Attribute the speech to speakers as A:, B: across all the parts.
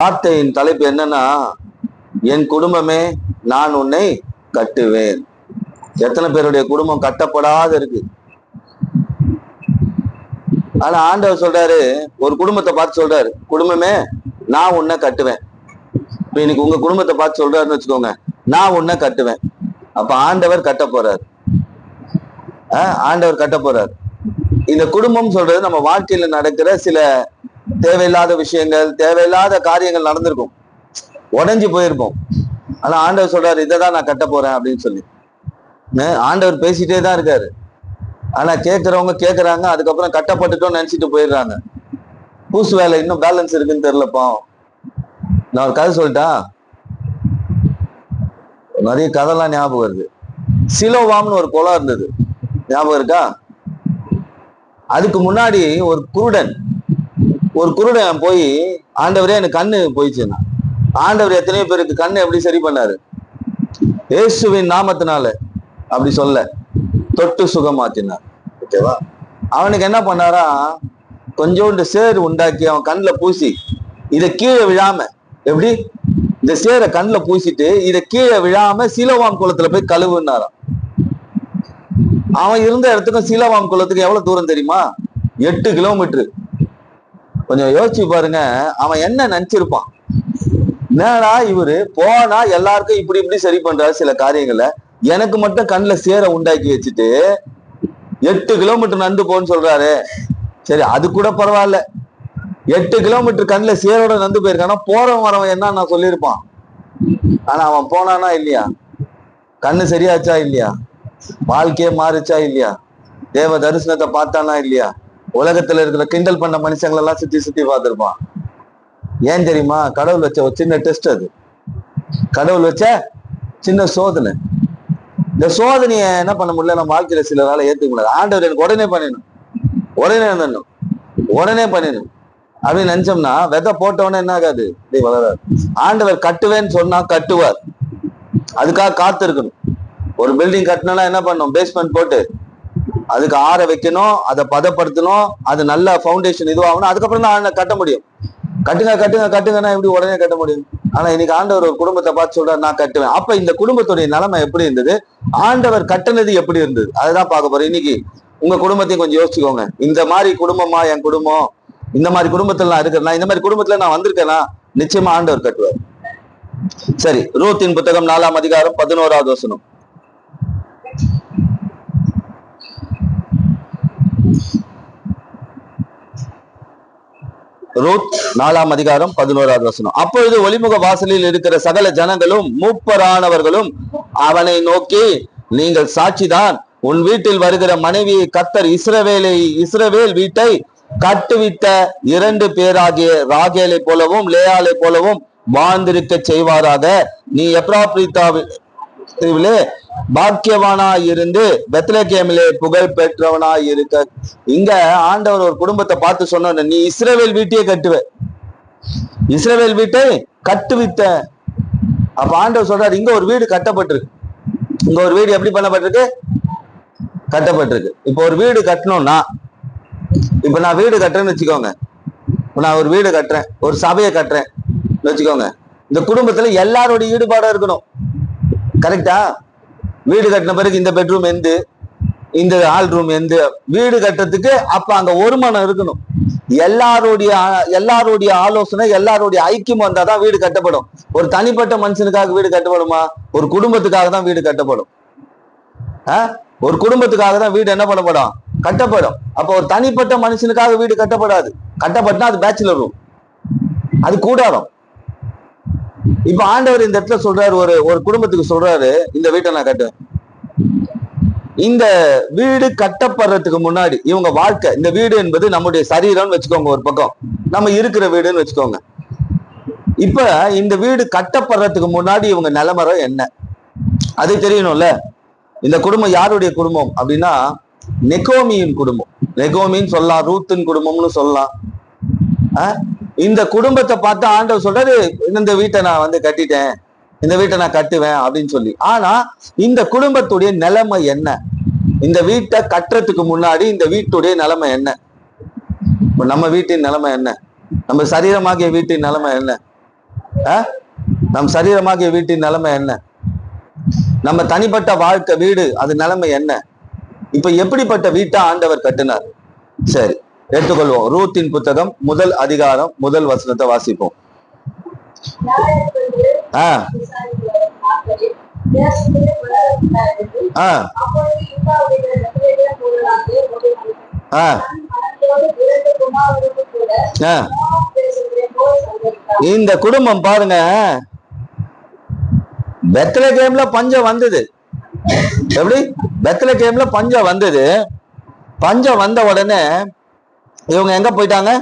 A: வார்த்தையின் தலைப்பு என்னன்னா, என் குடும்பமே நான் உன்னை கட்டுவேன். எத்தனை பேருடைய குடும்பம் கட்டப்படாத இருக்கு. ஆனா ஆண்டவர் சொல்றாரு, ஒரு குடும்பத்தை பார்த்து சொல்றாரு, குடும்பமே நான் உன்னை கட்டுவேன். இப்ப இன்னைக்கு உங்க குடும்பத்தை பார்த்து சொல்றாருன்னு வச்சுக்கோங்க, நான் உன்னை கட்டுவேன். அப்ப ஆண்டவர் கட்ட போறாரு. ஆண்டவர் கட்ட போறாரு. இந்த குடும்பம் சொல்றது நம்ம வாழ்க்கையில நடக்கிற சில தேவையில்லாத விஷயங்கள், தேவையில்லாத காரியங்கள் நடந்திருக்கும், உடஞ்சி போயிருக்கும். ஆனா ஆண்டவர் சொல்றாரு, இதைதான் நான் கட்ட போறேன் அப்படின்னு சொல்லி. ஆண்டவர் பேசிட்டே தான் இருக்காரு. ஆனா கேட்கறவங்க கேட்கறாங்க, அதுக்கப்புறம் கட்டப்பட்டுட்டோம்னு நினைச்சிட்டு போயிடுறாங்க. பூசு வேலை இன்னும் பேலன்ஸ் இருக்குன்னு தெரியலப்பா. நான் ஒரு கதை சொல்லிட்டா, நிறைய கதைலாம் ஞாபகம் வருது. சிலோவாம்னு ஒரு குளம் இருந்தது, ஞாபகம் இருக்கா? அதுக்கு முன்னாடி ஒரு குருடன் போய், ஆண்டவரே எனக்கு கண்ணு போயிடுச்சுன்னா, ஆண்டவர் எத்தனையோ பேருக்கு கண்ணு எப்படி சரி பண்ணாரு? இயேசுவின் நாமத்தினால அப்படி சொல்ல தொட்டு சுகமாத்தினார். ஓகேவா? அவனுக்கு என்ன பண்ணாரா, கொஞ்சோண்டு சேறு உண்டாக்கி அவன் கண்ணில் பூசி, இதை கீழே விழாம, எப்படி இந்த சேரை கண்ணில் பூசிட்டு இதை கீழே விழாம சீலோவாம் குளத்துல போய் கழுவுனாராம். அவன் இருந்த இடத்துக்கும் சீலோவாம் குளத்துக்கு எவ்வளவு தூரம் தெரியுமா? 8 கிலோமீட்டர். கொஞ்சம் யோசிச்சு பாருங்க, அவன் என்ன நினைச்சிருப்பான்? என்னடா இவரு போனா எல்லாருக்கும் இப்படி இப்படி சரி பண்றாரு சில காரியங்களை, எனக்கு மட்டும் கண்ணுல சேரை உண்டாக்கி வச்சுட்டு 8 கிலோமீட்டர் நடந்து போன்னு சொல்றாரு. சரி, அது கூட பரவாயில்ல. 8 கிலோமீட்டர் கண்ணுல சேரோட நடந்து போயிருக்கானா, போறவன் வரவன் என்ன நான் சொல்லியிருப்பான். ஆனா அவன் போனானா இல்லையா? கண்ணு சரியாச்சா இல்லையா? வாழ்க்கையே மாறுச்சா இல்லையா? தேவ தரிசனத்தை பார்த்தானா இல்லையா? உலகத்துல இருக்கிற கிண்டல் பண்ண மனுஷங்களை எல்லாம் சுத்தி சுத்தி பார்த்திருப்பான். ஏன் தெரியுமா? கடவுள் வச்ச ஒரு சின்ன டெஸ்ட். அது கடவுள் வச்ச சின்ன சோதனை. இந்த சோதனைய என்ன பண்ண முடியல, நம்ம வாழ்க்கையில சிலரால ஏத்துக்க முடியாது. ஆண்டவர் எனக்கு உடனே பண்ணிடணும், உடனே வந்துடணும், உடனே பண்ணிடணும் அப்படின்னு நினைச்சோம்னா, விதை போட்டவொடனே என்ன ஆகாது, வளராது. ஆண்டவர் கட்டுவேன்னு சொன்னா கட்டுவார். அதுக்காக காத்து இருக்கணும். ஒரு பில்டிங் கட்டணும்னா என்ன பண்ணணும்? பேஸ்மெண்ட் போட்டு அதுக்கு ஆற வைக்கணும், அதை பதப்படுத்தணும், அது நல்ல ஃபவுண்டேஷன் இதுவாகணும், அதுக்கப்புறம் தான் கட்ட முடியும். கட்டுங்க கட்டுங்க கட்டுங்கன்னா எப்படி உடனே கட்ட முடியும்? ஆனா இன்னைக்கு ஆண்டவர் ஒரு குடும்பத்தை பார்த்து சொல்றாரு, நான் கட்டுவேன். அப்ப இந்த குடும்பத்துடைய நிலைமை எப்படி இருந்தது, ஆண்டவர் கட்டினது எப்படி இருந்தது, அதுதான் பார்க்க போறோம் இன்னைக்கு. உங்க குடும்பத்தையும் கொஞ்சம் யோசிச்சுக்கோங்க. இந்த மாதிரி குடும்பமா என் குடும்பம்? இந்த மாதிரி குடும்பத்துல நான் இருக்கிறேன்னா, இந்த மாதிரி குடும்பத்துல நான் வந்திருக்கேன்னா, நிச்சயமா ஆண்டவர் கட்டுவார். சரி, ரூத்தின் புத்தகம் 4ஆம் அதிகாரம் 11வது வசனம். ரூத் 4ஆம் அதிகாரம் 11வது வசனம். அப்பொழுது ஒளிமுக வாசலில் இருக்கிற சகல ஜனங்களும் மூப்பரானவர்களும் அவனை நோக்கி, நீங்கள் சாட்சிதான், உன் வீட்டில் வருகிற மனைவியை கர்த்தர் இஸ்ரவேல் வீட்டை கட்டுவித்த 2 பேராகிய ராகேலை போலவும் லேயாலை போலவும் வாழ்ந்திருக்க செய்வாராக. நீ எப்ராத்ரித்தாவிலே பாக்கியவானாய் இருந்து பெத்லகேமிலே புகழ் பெற்றவனாய் இருக்க. இங்க ஆண்டவர் ஒரு குடும்பத்தை பார்த்து சொன்ன, நீ இஸ்ரவேல் வீட்டையே கட்டுவ, இஸ்ரவேல் வீட்டை கட்டுவித்த. அப்ப ஆண்டவர் சொல்றாரு, இங்க ஒரு வீடு கட்டப்பட்டிருக்கு. இங்க ஒரு வீடு எப்படி பண்ணப்பட்டிருக்கு? கட்டப்பட்டிருக்கு. இப்ப ஒரு வீடு கட்டணும்னா, இப்ப நான் வீடு கட்டுறேன்னு வச்சுக்கோங்க. நான் ஒரு வீடு கட்டுறேன், ஒரு சபையை கட்டுறேன் வச்சுக்கோங்க. இந்த குடும்பத்துல எல்லாருடைய ஈடுபாடும் இருக்கணும். கரெக்டா? வீடு கட்டின பிறகு இந்த பெட்ரூம் எந்த, இந்த ஹால் ரூம் எந்த, வீடு கட்டுறதுக்கு அப்ப அங்க ஒரு மனம் இருக்கணும். எல்லாருடைய ஆலோசனை, எல்லாருடைய ஐக்கியம் வந்தாதான் வீடு கட்டப்படும். ஒரு தனிப்பட்ட மனுஷனுக்காக வீடு கட்டப்படுமா? ஒரு குடும்பத்துக்காக தான் வீடு கட்டப்படும். ஒரு குடும்பத்துக்காக தான் வீடு என்ன பண்ணப்படும்? கட்டப்படும். அப்ப ஒரு தனிப்பட்ட மனுஷனுக்காக வீடு கட்டப்படாது. கட்டப்பட்டா அது பேச்சுலர் ரூம், அது கூடாரம். இப்ப ஆண்டவர் இந்த இடத்துல சொல்றாரு, ஒரு குடும்பத்துக்கு சொல்றாரு, இந்த வீட்டை நான் கட்டுவேன். இந்த வீடு கட்டப்படுறதுக்கு முன்னாடி இவங்க வாழ்க்கை, இந்த வீடு என்பது நம்முடைய சரீரம்னு வச்சுக்கோங்க, ஒரு பக்கம் நம்ம இருக்கிற வீடுன்னு வச்சுக்கோங்க. இப்ப இந்த வீடு கட்டப்படுறதுக்கு முன்னாடி இவங்க நிலைமரம் என்ன, அது தெரியணும்ல. இந்த குடும்பம் யாருடைய குடும்பம் அப்படின்னா, நெகோமியின் குடும்பம். நெகோமின்னு சொல்லலாம், ரூத்தின் குடும்பம்னு சொல்லலாம். இந்த குடும்பத்தை பார்த்து ஆண்டவர் சொல்றாரு, இந்த வீட்டை நான் கட்டிட்டேன், இந்த வீட்டை நான் கட்டுவேன் அப்படின்னு சொல்லி. ஆனா இந்த குடும்பத்துடைய நிலைமை என்ன? இந்த வீட்டை கட்டுறதுக்கு முன்னாடி இந்த வீட்டுடைய நிலைமை என்ன? நம்ம வீட்டின் நிலைமை என்ன? நம்ம சரீரமாகிய வீட்டின் நிலைமை என்ன? நம் சரீரமாகிய வீட்டின் நிலைமை என்ன? நம்ம தனிப்பட்ட வாழ்க்கை வீடு அது நிலைமை என்ன? இப்ப எப்படிப்பட்ட வீட்டை ஆண்டவர் கட்டினார்? சரி, எடுத்துக்கொள்வோம். ரூத்தின் புத்தகம் 1 அதிகாரம் 1 வசனத்தை வாசிப்போம். இந்த குடும்பம் பாருங்க, பெத்லகேம்ல பஞ்சம் வந்தது. எப்படி? பெத்லகேம்ல பஞ்சம் வந்தது. பஞ்சம் வந்த உடனே இவங்க எங்க போயிட்டாங்க?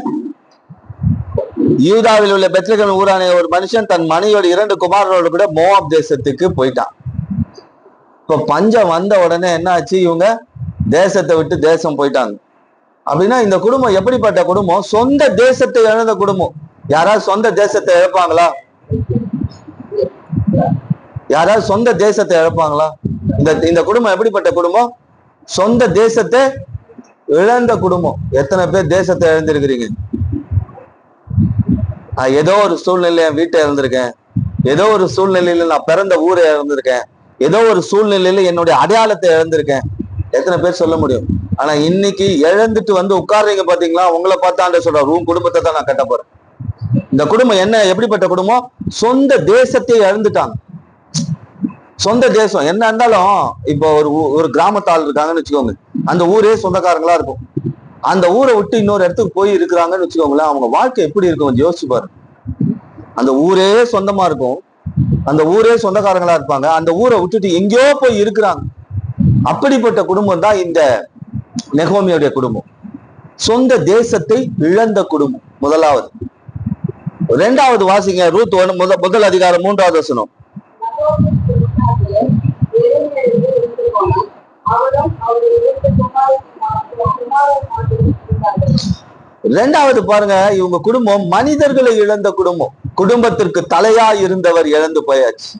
A: யூதாவில் உள்ள பெத்லகேம் ஊரான ஒரு மனுஷன் தன் மனைவியோட 2 குமாரரோடு கூட மோவாப் தேசத்துக்கு போயிட்டான். இப்ப பஞ்சம் வந்த உடனே என்ன ஆச்சு? இவங்க தேசத்தை விட்டு தேசம் போயிட்டாங்க. அப்படின்னா இந்த குடும்பம் எப்படிப்பட்ட குடும்பம்? சொந்த தேசத்தை இழந்த குடும்பம். யாராவது சொந்த தேசத்தை இழப்பாங்களா? யாராவது சொந்த தேசத்தை இழப்பாங்களா? இந்த குடும்பம் எப்படிப்பட்ட குடும்பம்? சொந்த தேசத்தை இழந்த குடும்பம். எத்தனை பேர் தேசத்தை இழந்திருக்கிறீங்க? ஏதோ ஒரு சூழ்நிலையில என் வீட்டை இழந்திருக்கேன், ஏதோ ஒரு சூழ்நிலையில நான் பிறந்த ஊரை இழந்திருக்கேன், ஏதோ ஒரு சூழ்நிலையில என்னுடைய அடையாளத்தை இழந்திருக்கேன். எத்தனை பேர் சொல்ல முடியும்? ஆனா இன்னைக்கு இழந்துட்டு வந்து உட்கார்றீங்க பாத்தீங்களா? உங்களை பார்த்தா சொல்றாரு, உன் குடும்பத்தை தான் நான் கட்ட போறேன். இந்த குடும்பம் என்ன எப்படிப்பட்ட குடும்பம்? சொந்த தேசத்தை இழந்துட்டாங்க. சொந்த தேசம் என்ன இருந்தாலும், இப்போ ஒரு கிராமத்தால் இருக்காங்கன்னு வச்சுக்கோங்க, அந்த ஊரே சொந்தக்காரங்களா இருக்கும். அந்த ஊரை விட்டு இன்னொரு இடத்துக்கு போய் இருக்கிறாங்கன்னு வச்சுக்கோங்களேன், அவங்க வாழ்க்கை எப்படி இருக்கும் கொஞ்சம் யோசிச்சு பாரு. அந்த ஊரே சொந்தமா இருக்கும், அந்த ஊரே சொந்தக்காரங்களா இருப்பாங்க, அந்த ஊரை விட்டுட்டு எங்கேயோ போய் இருக்கிறாங்க. அப்படிப்பட்ட குடும்பம் தான் இந்த நெகோமியோடைய குடும்பம். சொந்த தேசத்தை இழந்த குடும்பம் முதலாவது. 2வது வாசிங்க, ரூத் 1 அதிகாரம் 3வது வசனம். 2வது பாருங்க, இவங்க குடும்பம் மனிதர்களை இழந்த குடும்பம். குடும்பத்திற்கு தலையா இருந்தவர் இழந்து போயாச்சு.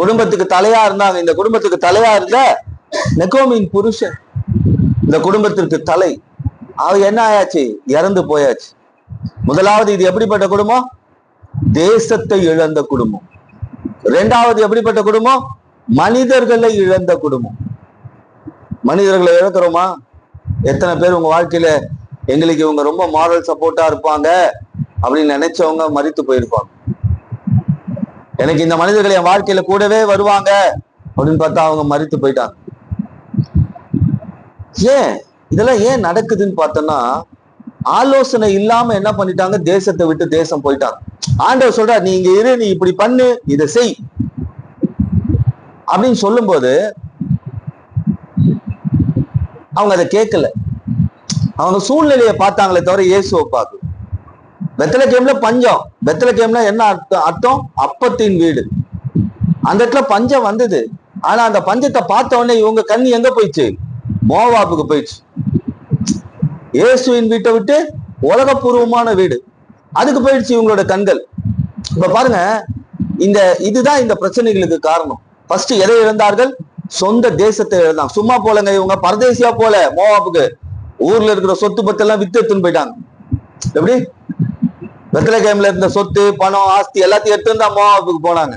A: குடும்பத்துக்கு தலையா இருந்தாங்க. இந்த குடும்பத்துக்கு தலையா இருந்த நெகோமியின் புருஷன் இந்த குடும்பத்திற்கு தலை. அவ என்ன ஆயாச்சு? இறந்து போயாச்சு. முதலாவது இது எப்படிப்பட்ட குடும்பம்? தேசத்தை இழந்த குடும்பம். 2வது எப்படிப்பட்ட குடும்பம்? மனிதர்களை இழந்த குடும்பம். மனிதர்களை இழக்கிறோமா? எத்தனை பேர் உங்க வாழ்க்கையில எங்களுக்கு இவங்க ரொம்ப மாரல் சப்போர்ட்டா இருப்பாங்க அப்படின்னு நினைச்சவங்க மரித்து போயிருப்பாங்க. எனக்கு இந்த மனிதர்கள் என் வாழ்க்கையில கூடவே வருவாங்க அப்படின்னு பார்த்தா அவங்க மரித்து போயிட்டாங்க. ஏன் இதெல்லாம் ஏன் நடக்குதுன்னு பார்த்தோம்னா, ஆலோசனை இல்லாம என்ன பண்ணிட்டாங்க? தேசத்தை விட்டு தேசம் போயிட்டாங்க. ஆண்டவர் சொல்ற, நீ இங்க இரு, நீ இப்படி பண்ணு, இதை செய் அப்படின்னு சொல்லும் போது அவங்க அதை கேட்கல. அவங்க சூழ்நிலையை பார்த்தாங்களே தவிர இயேசுவை பார்க்கல. பெத்லகேம்ல பஞ்சம். பெத்லகேம்ல என்ன அர்த்தம்? அப்பத்தின் வீடு. அந்த இடத்துல பஞ்சம் வந்தது. ஆனா அந்த பஞ்சத்தை பார்த்த உடனே இவங்க கண்ணி எங்க போயிடுச்சு? மோவாப்புக்கு போயிடுச்சு. இயேசுவின் வீட்டை விட்டு உலகப்பூர்வமான வீடு அதுக்கு போயிடுச்சு இவங்களோட கண்கள். இப்ப பாருங்க, இதுதான் இந்த பிரச்சனைகளுக்கு காரணம். ஃபர்ஸ்ட் எதை இழந்தார்கள்? சொந்த தேசத்தை இழந்தாங்க. சும்மா போலங்க, இவங்க பரதேசியா போல மோவாப்புக்கு. ஊர்ல இருக்கிற சொத்து பத்து எல்லாம் வித்து எடுத்துன்னு போயிட்டாங்க. எப்படி? பெத்லகேம்ல இருந்த சொத்து பணம் ஆஸ்தி எல்லாத்தையும் எடுத்து தான் மோவாப்புக்கு போனாங்க.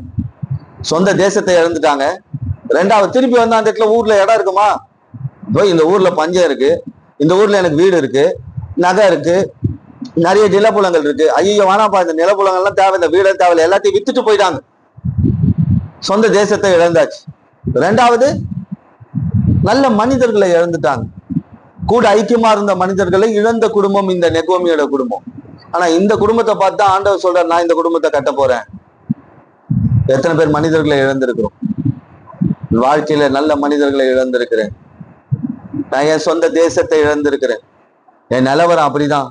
A: சொந்த தேசத்தை இழந்துட்டாங்க. 2வது திருப்பி வந்து அந்த இடத்துல ஊர்ல இடம் இருக்குமா? இப்போ இந்த ஊர்ல பஞ்சம் இருக்கு, இந்த ஊர்ல எனக்கு வீடு இருக்கு, நகை இருக்கு, நிறைய நிலப்புலங்கள் இருக்கு. ஐயோ வேணாப்பா, இந்த நிலப்புலங்கள்லாம் தேவை, இந்த வீடு தேவை, எல்லாத்தையும் வித்துட்டு போயிட்டாங்க. சொந்த தேசத்தை இழந்தாச்சு. 2வது நல்ல மனிதர்களை இழந்துட்டாங்க. கூட ஐக்கியமா இருந்த மனிதர்களை இழந்த குடும்பம் இந்த நெகோமியோட குடும்பம். ஆனா இந்த குடும்பத்தை பார்த்தா ஆண்டவர் சொல்றார், நான் இந்த குடும்பத்தை கட்ட போறேன். எத்தனை பேர் மனிதர்களை இழந்திருக்கிறோம்? வாழ்க்கையில நல்ல மனிதர்களை இழந்திருக்கிறேன். நான் என் சொந்த தேசத்தை இழந்திருக்கிறேன். என் நிலவரம் அப்படிதான்.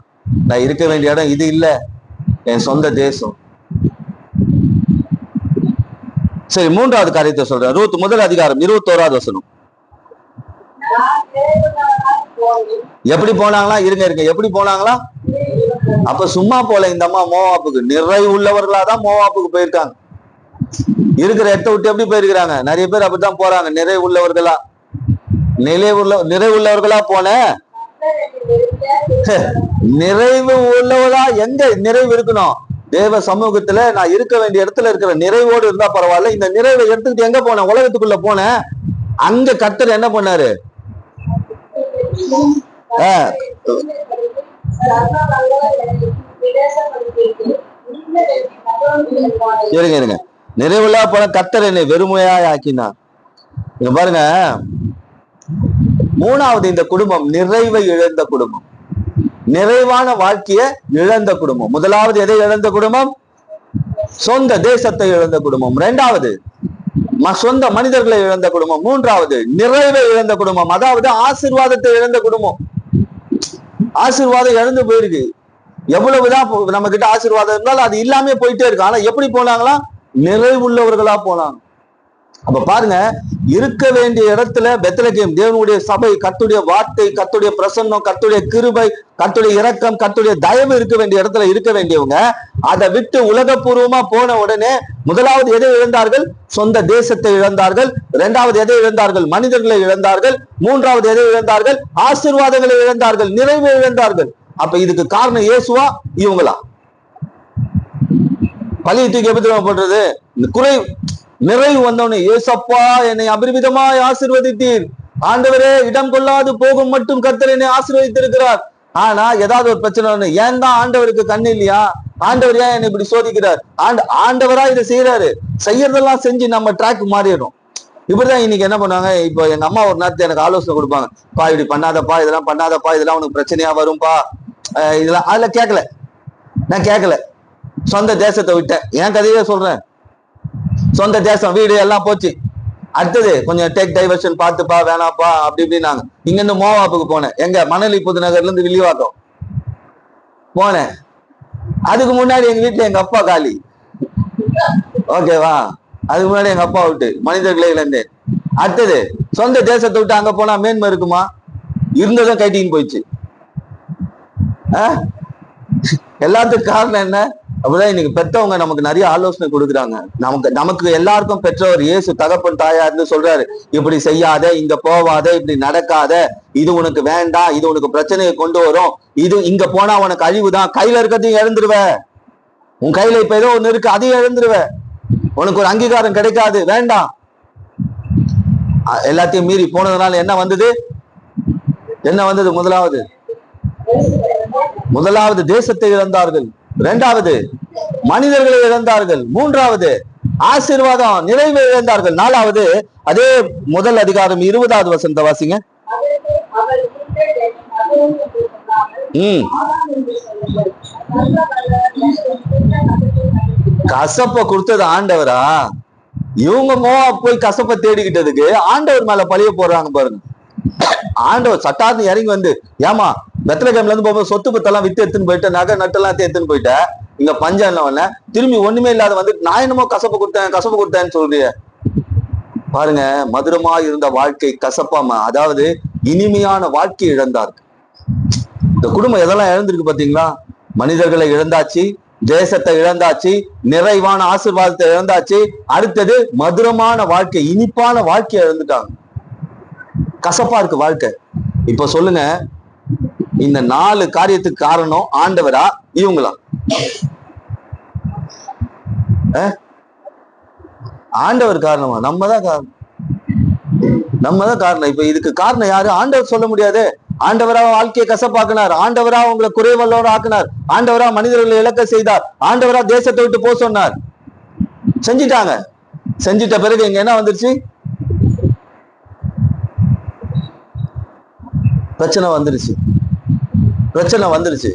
A: நான் இருக்க வேண்டிய இடம் இது இல்ல, என் சொந்த தேசம். சரி, 3வது காரியத்தை சொல்றேன். ரூத் 1 அதிகாரம் 21வது வசனம். எப்படி போனாங்களா? இருங்க எப்படி போனாங்களா? அப்ப சும்மா போல இந்த அம்மா மோவாப்புக்கு. நிறைவு உள்ளவர்களாதான் மோவாப்புக்கு போயிருக்காங்க. இருக்கிற இடத்தை விட்டு எப்படி போயிருக்கிறாங்க? நிறைய பேர் அப்படித்தான் போறாங்க. நிறைவு உள்ளவர்களா போன நிறைவு உள்ளவர்களா. எங்க நிறைவு இருக்கணும்? தேவ சமூகத்துல நான் இருக்க வேண்டிய இடத்துல இருக்கிற நிறைவோடு இருந்தா பரவாயில்ல, இந்த நிறைவை எடுத்துக்கிட்டு எங்க போனேன்? உலகத்துக்குள்ள போனேன். அங்க கர்த்தர் என்ன பண்ணாரு? இருங்க, நிறைவுள்ளா போன கர்த்தர் என்னை வெறுமையாய் ஆக்கினார். இங்க பாருங்க, மூணாவது, இந்த குடும்பம் நிறைவை இழந்த குடும்பம், நிறைவான வாழ்க்கையை இழந்த குடும்பம். முதலாவது எதை இழந்த குடும்பம்? சொந்த தேசத்தை இழந்த குடும்பம். இரண்டாவது சொந்த மனிதர்களை இழந்த குடும்பம். மூன்றாவது நிறைவை இழந்த குடும்பம், அதாவது ஆசீர்வாதத்தை இழந்த குடும்பம். ஆசீர்வாதம் இழந்து போயிருக்கு. எவ்வளவுதான் நம்ம கிட்ட ஆசீர்வாதம் இருந்தாலும் அது இல்லாம போயிட்டே இருக்கு. ஆனா எப்படி போனாங்களா? நிறைவுள்ளவர்களா போனாங்க. அப்ப பாருங்க, இருக்க வேண்டிய இடத்துல பெத்லகேம் தேவனுடைய சபை, கர்த்தருடைய வார்த்தை, கர்த்தருடைய பிரசன்னம், கர்த்தருடைய கிருபை, கர்த்தருடைய இரக்கம், கர்த்தருடைய தயவு இருக்க வேண்டிய இடத்துல இருக்க வேண்டியவங்க அதை விட்டு உலகபூர்வமா போன உடனே முதலாவது எதை இழந்தார்கள்? சொந்த தேசத்தை இழந்தார்கள். இரண்டாவது எதை இழந்தார்கள்? மனிதர்களை இழந்தார்கள். மூன்றாவது எதை இழந்தார்கள்? ஆசீர்வாதங்களை இழந்தார்கள், நிறைவை இழந்தார்கள். அப்ப இதுக்கு காரணம் இயேசுவா இவங்களா? பழியை தூக்கி எப்படி பண்றது? இந்த குறை நிறைவு வந்தவனே, ஏசப்பா என்னை அபரிமிதமாய் ஆசீர்வதித்தீர், ஆண்டவரே இடம் கொள்ளாது போகும் மட்டும் கர்த்தர் என்னை ஆசீர்வதித்திருக்கிறார். ஆனா ஏதாவது ஒரு பிரச்சனை, ஏன் தான் ஆண்டவருக்கு கண்ணு இல்லையா? ஆண்டவர் ஏன் என்னை இப்படி சோதிக்கிறார்? ஆண்டவரா இதை செய்யறாரு. செய்யறதெல்லாம் செஞ்சு நம்ம ட்ராக் மாறிடும். இப்படிதான் இன்னைக்கு என்ன பண்ணுவாங்க? இப்போ எங்க அம்மா ஒரு நேரத்தை எனக்கு ஆலோசனை கொடுப்பாங்க. பா இப்படி பண்ணாதப்பா, இதெல்லாம் பண்ணாதப்பா, இதெல்லாம் உனக்கு பிரச்சனையா வரும்பா, இதெல்லாம். அதுல கேட்கல, நான் கேட்கல. சொந்த தேசத்தை விட்டேன். என் கதையே சொல்றேன். சொந்த தேசம், வீடு எல்லாம் போச்சு. அடுத்தது கொஞ்சம் டேக் டைவர்ஷன் பார்த்துப்பா, வேணாப்பா, அப்படி இப்படின்னாங்க. இங்க இருந்து மோவாப்புக்கு போனேன். எங்க மணலி புதுநகர்ல இருந்து வில்லிவாக்கம் போனேன். அதுக்கு முன்னாடி எங்க வீட்டுல எங்க அப்பா காலி. ஓகேவா? அதுக்கு முன்னாடி எங்க அப்பா விட்டு மனிதர்களை இழந்தேன். அடுத்தது சொந்த தேசத்தை விட்டு அங்க போனா மேன்மை இருக்குமா? இருந்ததும் கைட்டின்னு போயிடுச்சு. எல்லாத்துக்கும் காரணம் என்ன? அப்படிதான் இன்னைக்கு பெற்றவங்க நமக்கு நிறைய ஆலோசனை கொடுக்குறாங்க. நமக்கு எல்லாருக்கும் பெற்றவர் இயேசு தகப்பன் தாயார்னு சொல்றாரு. இப்படி செய்யாத, இங்க போவாத, இப்படி நடக்காத, இது உனக்கு வேண்டாம், இது உனக்கு பிரச்சனையை கொண்டு வரும், இது இங்க போனா உனக்கு அழிவுதான், கையில இருக்கிறதையும் இழந்துருவ, உன் கையில இப்ப ஏதோ ஒண்ணு இருக்கு அதையும் இழந்துருவ, உனக்கு ஒரு அங்கீகாரம் கிடைக்காது, வேண்டாம். எல்லாத்தையும் மீறி போனதுனால என்ன வந்தது? முதலாவது தேசத்தை இழந்தார்கள். இரண்டாவது மனிதர்களை இழந்தார்கள். மூன்றாவது ஆசீர்வாதம், நிறைவை இழந்தார்கள். நாலாவது அதே முதல் அதிகாரம் 20வது வசனத்தை வாசிங்க. கசப்ப கொடுத்தது ஆண்டவரா? இவங்க மோவாப் போய் கசப்ப தேடிக்கிட்டதுக்கு ஆண்டவர் மேல பழிய போடுறாங்க பாருங்க. ஆண்டவர் சட்டார்னு இறங்கி வந்து, ஏமா பெத்லகேம்ல இருந்து போகும்போது சொத்து பத்தெல்லாம் வித்து எடுத்துன்னு போயிட்டு, நகை நட்டெல்லாம் எடுத்துன்னு போயிட்ட, இங்க பஞ்சம் என்ன திரும்பி ஒண்ணுமே இல்லாத வந்து நான் என்னமோ கசப்பு கொடுத்தேன்னு சொல்றிய பாருங்க. மதுரமா இருந்த வாழ்க்கை கசப்பாம, அதாவது இனிமையான வாழ்க்கையை இழந்தார். இந்த குடும்பம் எதெல்லாம் இழந்திருக்கு பாத்தீங்களா? மனிதர்களை இழந்தாச்சு, தேசத்தை இழந்தாச்சு, நிறைவான ஆசீர்வாதத்தை இழந்தாச்சு. அடுத்தது மதுரமான வாழ்க்கை, இனிப்பான வாழ்க்கையை இழந்துட்டாங்க. கசப்பா இருக்கு வாழ்க்கை. இப்ப சொல்லுங்க, இந்த 4 காரியத்துக்கு காரணம் ஆண்டவரா இவங்களா? ஆண்டவர் காரணமா? நம்ம தான் காரணம். இப்ப இதுக்கு காரணம் யாரு? ஆண்டவர் சொல்ல முடியாது. ஆண்டவரா வாழ்க்கையை கசப்பாக்குனார், ஆண்டவரா உங்களை குறைவல்லோட ஆக்குனார், ஆண்டவரா மனிதர்களை இழக்க செய்தார், ஆண்டவரா தேசத்தை விட்டு போக சொன்னார். செஞ்சிட்டாங்க. செஞ்சிட்ட பிறகு இங்க என்ன வந்துருச்சு? பிரச்சனை வந்துருச்சு.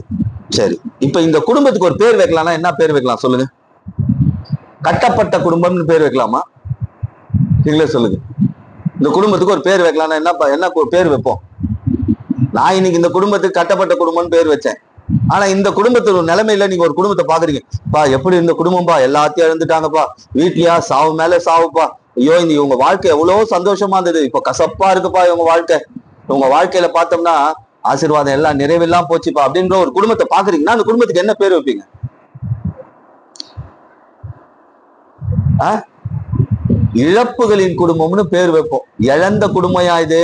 A: சரி, இப்ப இந்த குடும்பத்துக்கு ஒரு பேர் வைக்கலாம்னா என்ன பேர் வைக்கலாம் சொல்லுங்க? கட்டப்பட்ட குடும்பம்னு பேர் வைக்கலாமா? நீங்களே சொல்லுங்க. இந்த குடும்பத்துக்கு ஒரு பேர் வைக்கலாம்னா என்ன பேர் வைப்போம்? நான் இன்னைக்கு இந்த குடும்பத்துக்கு கட்டப்பட்ட குடும்பம்னு பேர் வச்சேன். ஆனா இந்த குடும்பத்தோட நிலைமையில நீங்க ஒரு குடும்பத்தை பாக்குறீங்க, பா எப்படி இந்த குடும்பம்பா, எல்லாத்தையும் இழந்துட்டாங்கப்பா, வீட்லயா சாவு மேல சாவுப்பா, ஐயோ இவங்க வாழ்க்கை எவ்வளவு சந்தோஷமா இருந்தது, இப்ப கசப்பா இருக்குப்பா இவங்க வாழ்க்கை. உங்க வாழ்க்கையில பார்த்தோம்னா ஆசீர்வாதம் எல்லாம் நிறைவெல்லாம் போச்சுப்பா அப்படின்ற ஒரு குடும்பத்தை பாக்குறீங்கன்னா அந்த குடும்பத்துக்கு என்ன பேர் வைப்பீங்க? இழப்புகளின் குடும்பம்னு பேர் வைப்போம். இழந்த குடும்பம் இது,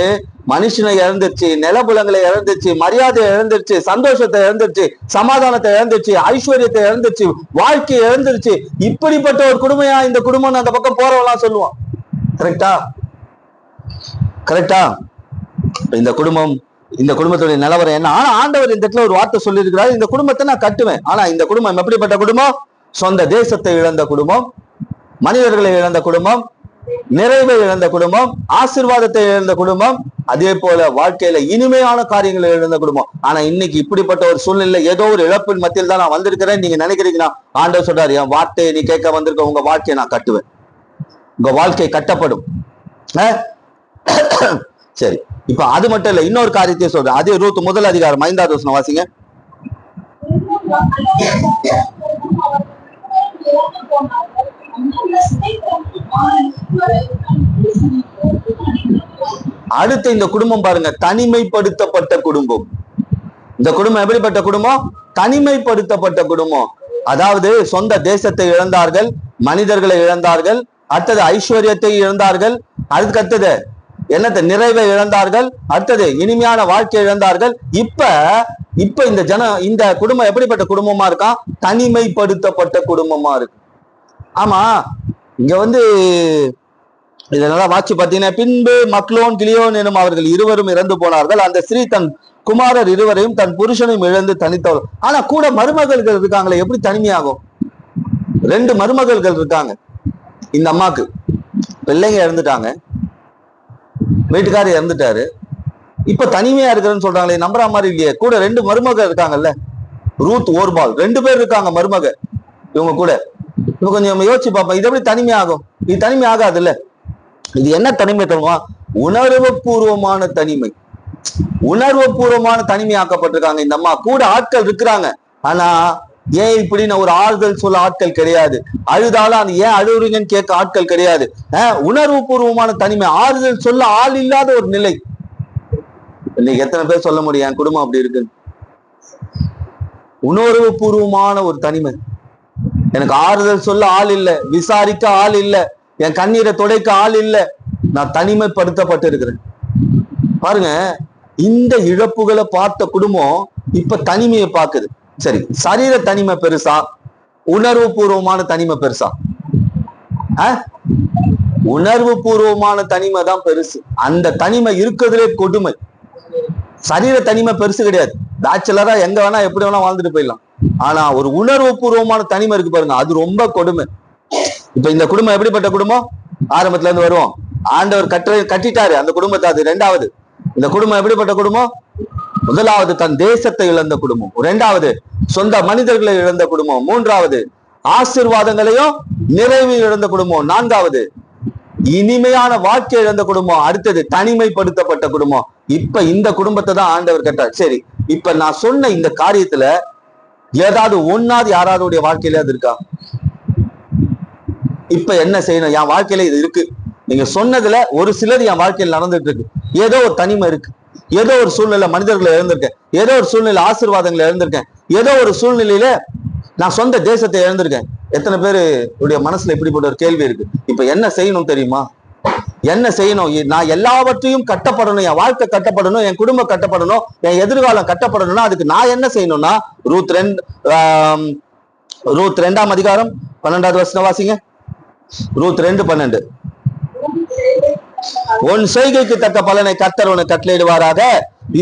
A: மனுஷனை இழந்துருச்சு, நிலபுலங்களை இழந்துருச்சு, மரியாதை இழந்துருச்சு, சந்தோஷத்தை இழந்துருச்சு, சமாதானத்தை இழந்துருச்சு, ஐஸ்வர்யத்தை இழந்துருச்சு, வாழ்க்கையை இழந்துருச்சு. இப்படிப்பட்ட ஒரு குடும்பமா இந்த குடும்பம் அந்த பக்கம் போறவெல்லாம் சொல்லுவான். கரெக்டா? கரெக்டா? இந்த குடும்பத்துடைய நிலவரம் என்ன? ஆனா ஆண்டவர் இந்த இடத்துல ஒரு வார்த்தை சொல்லி இருக்கிறாரு, இந்த குடும்பத்தை நான் கட்டுவேன். ஆனா இந்த குடும்பம் எப்படிப்பட்ட குடும்பம்? சொந்த தேசத்தை இழந்த குடும்பம், மனிதர்களை இழந்த குடும்பம், நிறைவை இழந்த குடும்பம், ஆசீர்வாதத்தை இழந்த குடும்பம், அதே போல வாழ்க்கையில இனிமையான காரியங்களை இழந்த குடும்பம். ஆனா இன்னைக்கு இப்படிப்பட்ட ஒரு சூழ்நிலை, ஏதோ ஒரு இழப்பின் மத்தியில் தான் நான் வந்திருக்கிறேன் நீங்க நினைக்கிறீங்கன்னா, ஆண்டவர் சொல்றாரு, என் வார்த்தையை நீ கேட்க வந்திருக்க, உங்க வாழ்க்கையை நான் கட்டுவேன், உங்க வாழ்க்கை கட்டப்படும். சரி, இப்ப அது மட்டும் இல்ல, இன்னொரு காரியத்தையும் சொல்றேன். அதே ரூத் 1 அதிகாரம் 5வது வசனம் வாசிங்க. அடுத்து இந்த குடும்பம் பாருங்க, தனிமைப்படுத்தப்பட்ட குடும்பம். இந்த குடும்பம் எப்படிப்பட்ட குடும்பம்? தனிமைப்படுத்தப்பட்ட குடும்பம். அதாவது சொந்த தேசத்தை இழந்தார்கள், மனிதர்களை இழந்தார்கள், அடுத்தது ஐஸ்வர்யத்தை இழந்தார்கள், அதுக்கு அடுத்தது என்னத்தை? நிறைவை இழந்தார்கள், அடுத்தது இனிமையான வாழ்க்கையை இழந்தார்கள். இப்ப இந்த குடும்பம் எப்படிப்பட்ட குடும்பமா இருக்கா? தனிமைப்படுத்தப்பட்ட குடும்பமா இருக்கு. ஆமா, இங்க இதெல்லாம் வாட்சி பார்த்தீங்கன்னா, பின்பு மக்லோன் கிளியோன் எனும் அவர்கள் இருவரும் இறந்து போனார்கள். அந்த ஸ்திரீ தன் குமாரர் இருவரையும் தன் புருஷனையும் இழந்து தனித்தவள். ஆனா கூட மருமகள்கள் இருக்காங்களே, எப்படி தனிமையாகும்? 2 மருமகள்கள் இருக்காங்க இந்த அம்மாக்கு. பிள்ளைங்க இறந்துட்டாங்க, வீட்டுக்காரர் இறந்துட்டாரு, இப்ப தனிமையா இருக்கிறேன்னு சொல்றாங்களே, நம்புற மாதிரி இல்லையே. கூட 2 மருமகள் இருக்காங்கல்ல, ரூத், ஓர்பால், 2 பேர் இருக்காங்க மருமக இவங்க கூட. இப்ப கொஞ்சம் யோசிச்சு பார்ப்போம், இது எப்படி தனிமை ஆகும்? இது தனிமை ஆகாது இல்ல. இது என்ன தனிமை தருவா? உணர்வு பூர்வமான தனிமை. உணர்வு பூர்வமான தனிமை ஆக்கப்பட்டிருக்காங்க இந்த அம்மா. கூட ஆட்கள் இருக்கிறாங்க, ஆனா ஏன் இப்படின்னு ஒரு ஆறுதல் சொல்ல ஆட்கள் கிடையாது. அழுதாலும் அது ஏன் அழுகுறீங்கன்னு கேட்க ஆட்கள் கிடையாது. உணர்வு பூர்வமான தனிமை, ஆறுதல் சொல்ல ஆள் இல்லாத ஒரு நிலை. இன்னைக்கு எத்தனை பேர் சொல்ல முடியும் என் குடும்பம் அப்படி இருக்கு? உணர்வு பூர்வமான ஒரு தனிமை. எனக்கு ஆறுதல் சொல்ல ஆள் இல்லை, விசாரிக்க ஆள் இல்லை, என் கண்ணீரை துடைக்க ஆள் இல்லை, நான் தனிமைப்படுத்தப்பட்டு இருக்கிறேன். பாருங்க, இந்த இழப்புகளை பார்த்த குடும்பம் இப்ப தனிமையை பார்க்குது. சரி, சரீர தனிமை பெருசா, உணர்வு பூர்வமான தனிமை பெருசா? உணர்வு பூர்வமான தனிமை தான் பெருசு. அந்த தனிமை இருக்கிறதுலே கொடுமை. சரீர தனிமை பெருசு கிடையாது, பேச்சுலரா எங்க வேணா எப்படி வேணா வாழ்ந்துட்டு போயிடலாம். ஆனா ஒரு உணர்வு பூர்வமான தனிமை இருக்கு பாருங்க, அது ரொம்ப கொடுமை. இப்ப இந்த குடும்பம் எப்படிப்பட்ட குடும்பம்? ஆரம்பத்துல இருந்து வருவோம். ஆண்டவர் கட்டிட்டாரு அந்த குடும்பத்தை. அது 2வது. இந்த குடும்பம் எப்படிப்பட்ட குடும்பம்? 1வது தன் தேசத்தை இழந்த குடும்பம், 2வது சொந்த மனிதர்களை இழந்த குடும்பம், 3வது ஆசீர்வாதங்களையும் நிறைவு இழந்த குடும்பம், 4வது இனிமையான வாழ்க்கை இழந்த குடும்பம், அடுத்தது தனிமைப்படுத்தப்பட்ட குடும்பம். இப்ப இந்த குடும்பத்தை தான் ஆண்டவர் கட்டார். சரி, இப்ப நான் சொன்ன இந்த காரியத்துல ஏதாவது ஒன்னாவது யாராவது வாழ்க்கையில அது இருக்கா? இப்ப என்ன செய்யணும்? என் வாழ்க்கையில இது இருக்கு. நீங்க சொன்னதுல ஒரு சிலது என் வாழ்க்கையில் நடந்துட்டு இருக்கு. ஏதோ ஒரு தனிமை இருக்கு, ஏதோ ஒரு சூழ்நிலை மனிதர்களை இழந்திருக்கேன், ஏதோ ஒரு சூழ்நிலை ஆசீர்வாதங்களை இழந்திருக்கேன், ஏதோ ஒரு சூழ்நிலையில நான் சொந்த தேசத்தை இழந்திருக்கேன். எத்தனை பேரு உடைய மனசுல இப்படிப்பட்ட ஒரு கேள்வி இருக்கு? இப்ப என்ன செய்யணும் தெரியுமா? என்ன செய்யணும்? நான் எல்லாவற்றையும் கட்டப்படணும், என் வாழ்க்கை கட்டப்படணும், என் குடும்பம் கட்டப்படணும், என் எதிர்காலம் கட்டப்படணும்னா அதுக்கு நான் என்ன செய்யணும்னா, ரூத் 2ஆம் அதிகாரம் 12வது வசனம் வாசிங்க. ரூத் 2:12. உன் செய்கைக்கு தக்க பலனை கர்த்தர் உனக்கு கட்டளையிடுவாராக,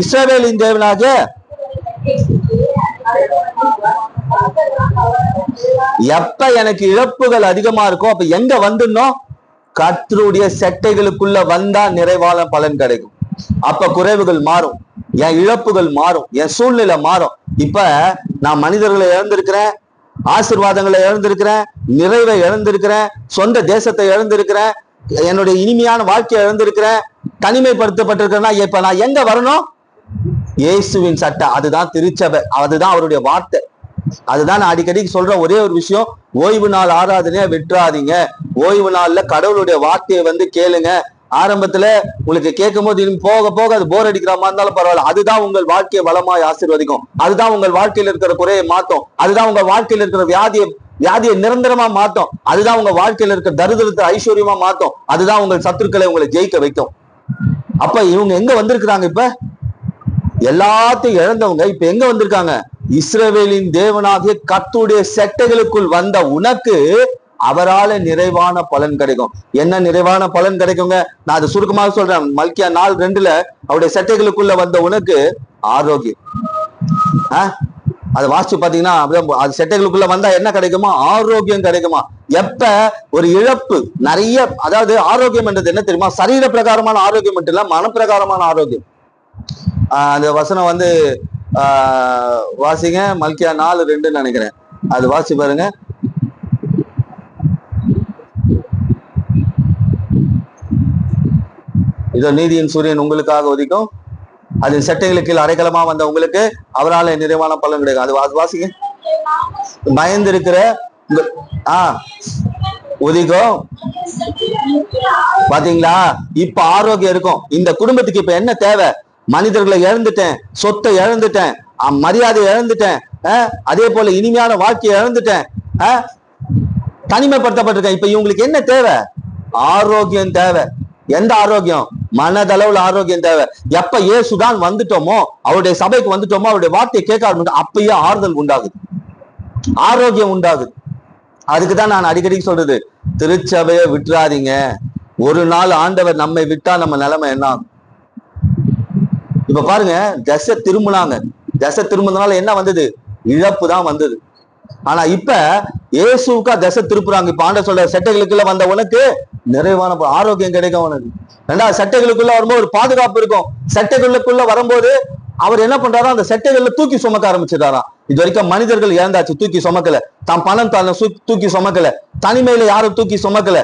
A: இஸ்ரவேலின் தேவனாகிய எப்ப எனக்கு இழப்புகள் அதிகமா இருக்கும் அப்ப எங்க வந்துடணும்? கர்த்தருடைய செட்டைகளுக்குள்ள வந்தா நிறைவான பலன் கிடைக்கும். அப்ப குறைவுகள் மாறும், என் இழப்புகள் மாறும், என் சூழ்நிலை மாறும். இப்ப நான் மனிதர்களை இழந்திருக்கிறேன், ஆசீர்வாதங்களை இழந்திருக்கிறேன், நிறைவை இழந்திருக்கிறேன், சொந்த தேசத்தை இழந்திருக்கிறேன், என்னுடைய இனிமையான வாழ்க்கையை இழந்திருக்கிறேன், தனிமைப்படுத்தப்பட்டிருக்கிறேன்னா இப்ப நான் எங்க வரணும்? இயேசுவின் சட்டை. அதுதான் திருச்சபை, அதுதான் அவருடைய வார்த்தை. அதுதான் நான் அடிக்கடி சொல்ற ஒரே ஒரு விஷயம். ஓய்வு நாள் ஆராதனையா விட்டுறாதீங்க. ஓய்வு நாள்ல கடவுளுடைய வார்த்தையை கேளுங்க. ஆரம்பத்துல உங்களுக்கு கேட்கும் போது போக போக அது போர் அடிக்கிற மாதிரி இருந்தாலும் பரவாயில்ல. அதுதான் உங்கள் வாழ்க்கையை வளமாய் ஆசீர்வதிக்கும். அதுதான் உங்கள் வாழ்க்கையில இருக்கிற குறையை மாற்றும். அதுதான் உங்க வாழ்க்கையில இருக்கிற வியாதியை நிரந்தரமா மாற்றும். அதுதான் உங்க வாழ்க்கையில இருக்கிற தரித்திரத்தை ஐஸ்வர்யமா மாற்றும். அதுதான் உங்கள் சத்துருக்களை உங்களை ஜெயிக்க வைக்கும். அப்ப இவங்க எங்க வந்திருக்கிறாங்க? இப்ப எல்லாத்தையும் இழந்தவங்க இப்ப எங்க வந்திருக்காங்க? இஸ்ரவேலின் தேவனாகிய கர்த்தருடைய செட்டைகளுக்குள் வந்த உனக்கு அவரால நிறைவான பலன் கிடைக்கும். என்ன நிறைவான பலன் கிடைக்குங்க? நான் அதை சுருக்கமாக சொல்றேன். மல்கியா 4:2 அவருடைய செட்டைகளுக்குள்ள வந்த உனக்கு ஆரோக்கியம். அதை வாசிச்சு பாத்தீங்கன்னா அது செட்டைகளுக்குள்ள வந்தா என்ன கிடைக்குமா? ஆரோக்கியம் கிடைக்குமா? எப்ப ஒரு இழப்பு நிறைய, அதாவது ஆரோக்கியம் என்றது என்ன தெரியுமா? சரீர பிரகாரமான ஆரோக்கியம் மட்டும் இல்ல, மனப்பிரகாரமான ஆரோக்கியம். அந்த வசனம் வந்து வாசிங்க, மல்கியா 4:2 நினைக்கிறேன். அது வாசி பாருங்க. இதோ நீதியின் சூரியன் உங்களுக்காக உதிக்கும், அதன் சட்டைகளுக்கு அரைக்கலமா வந்த உங்களுக்கு அவரால் நிறைவான பலன் கிடைக்கும். அது வாசிங்க. பயந்து இருக்கிற உதிக்கும். பாத்தீங்களா? இப்ப ஆரோக்கியம் இருக்கும். இந்த குடும்பத்துக்கு இப்ப என்ன தேவை? மனிதர்களை இழந்துட்டேன், சொத்தை இழந்துட்டேன், மரியாதை இழந்துட்டேன், அதே போல இனிமையான வாழ்க்கையை இழந்துட்டேன், தனிமைப்படுத்தப்பட்டிருக்கேன். இப்ப இவங்களுக்கு என்ன தேவை? ஆரோக்கியம் தேவை. எந்த ஆரோக்கியம்? மனதளவுல ஆரோக்கியம் தேவை. எப்ப இயேசுதான் வந்துட்டோமோ, அவருடைய சபைக்கு வந்துட்டோமோ, அவருடைய வார்த்தையை கேட்க ஆரம்பிச்சோம், அப்பயே ஆறுதல் உண்டாகுது, ஆரோக்கியம் உண்டாகுது. அதுக்குதான் நான் அடிக்கடி சொல்றது, திருச்சபையை விட்டுறாதீங்க. ஒரு நாள் ஆண்டவர் நம்மை விட்டா நம்ம நிலைமை என்ன ஆகும்? இப்ப பாருங்க, திசை திரும்பினாங்க. திசை திரும்பினால என்ன வந்தது? இழப்பு தான் வந்தது. ஆனா இப்ப இயேசுக்கா திசை திருப்புறாங்க. இப்ப ஆண்டவர் சொல்ற, செட்டைகளுக்குள்ள வந்த உனக்கு நிறைவான ஆரோக்கியம் கிடைக்கும் உனக்கு. ரெண்டாவது, சட்டைகளுக்குள்ள வரும்போது ஒரு பாதுகாப்பு இருக்கும். சட்டைகளுக்குள்ள வரும்போது அவர் என்ன பண்றாரோ அந்த சட்டைகள்ல தூக்கி சுமக்க ஆரம்பிச்சிட்டாராம். இது வரைக்கும் மனிதர்கள் இழந்தாச்சு, தூக்கி சுமக்கல. தான் பணம் தூக்கி சுமக்கல, தனிமையில யாரும் தூக்கி சுமக்கல.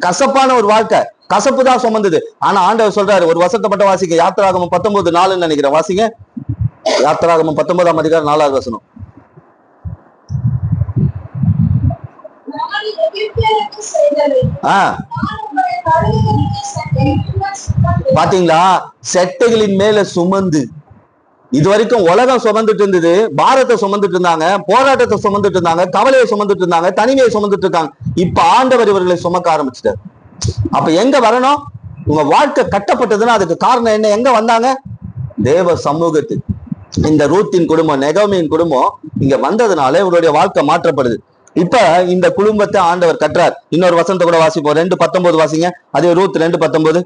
A: கசப்பான ஒரு வாழ்க்கை, கசப்பு தான் சுமந்தது. ஆனா ஆண்டவர் சொல்றாரு, ஒரு வசனத்தை மட்டும் வாசிங்க. யாத்திராகமம் 19:4 நினைக்கிறேன், வாசிங்க. யாத்திராகமம் 19ஆம் அதிகாரம் 4வது வசனம். பாத்தீங்களா? செட்டைகளின் மேல சுமந்து, இது வரைக்கும் உலகம் சுமந்துட்டு இருந்தது, பாரத்தை சுமந்துட்டு இருந்தாங்க, போராட்டத்தை சுமந்துட்டு இருந்தாங்க, கவலையை சுமந்துட்டு இருந்தாங்க, தனிமையை சுமந்துட்டு இருக்காங்க. இப்ப ஆண்டவர் இவர்களை சுமக்க ஆரம்பிச்சிட்டார். அப்ப எங்க வரணும்? உங்க வாழ்க்கை கட்டப்பட்டதுன்னா அதுக்கு காரணம் என்ன? எங்க வந்தாங்க? தேவ சமூகத்துக்கு. இந்த ரூத்தின் குடும்பம், நெகோமியின் குடும்பம் இங்க வந்ததுனால இவருடைய வாழ்க்கை மாற்றப்படுது. இப்ப இந்த குடும்பத்தை ஆண்டவர் கட்டுறார். இன்னொரு வசனத்தை கூட வாசிப்போம். 2:19 வாசிங்க. அதே ரூத் 2:19.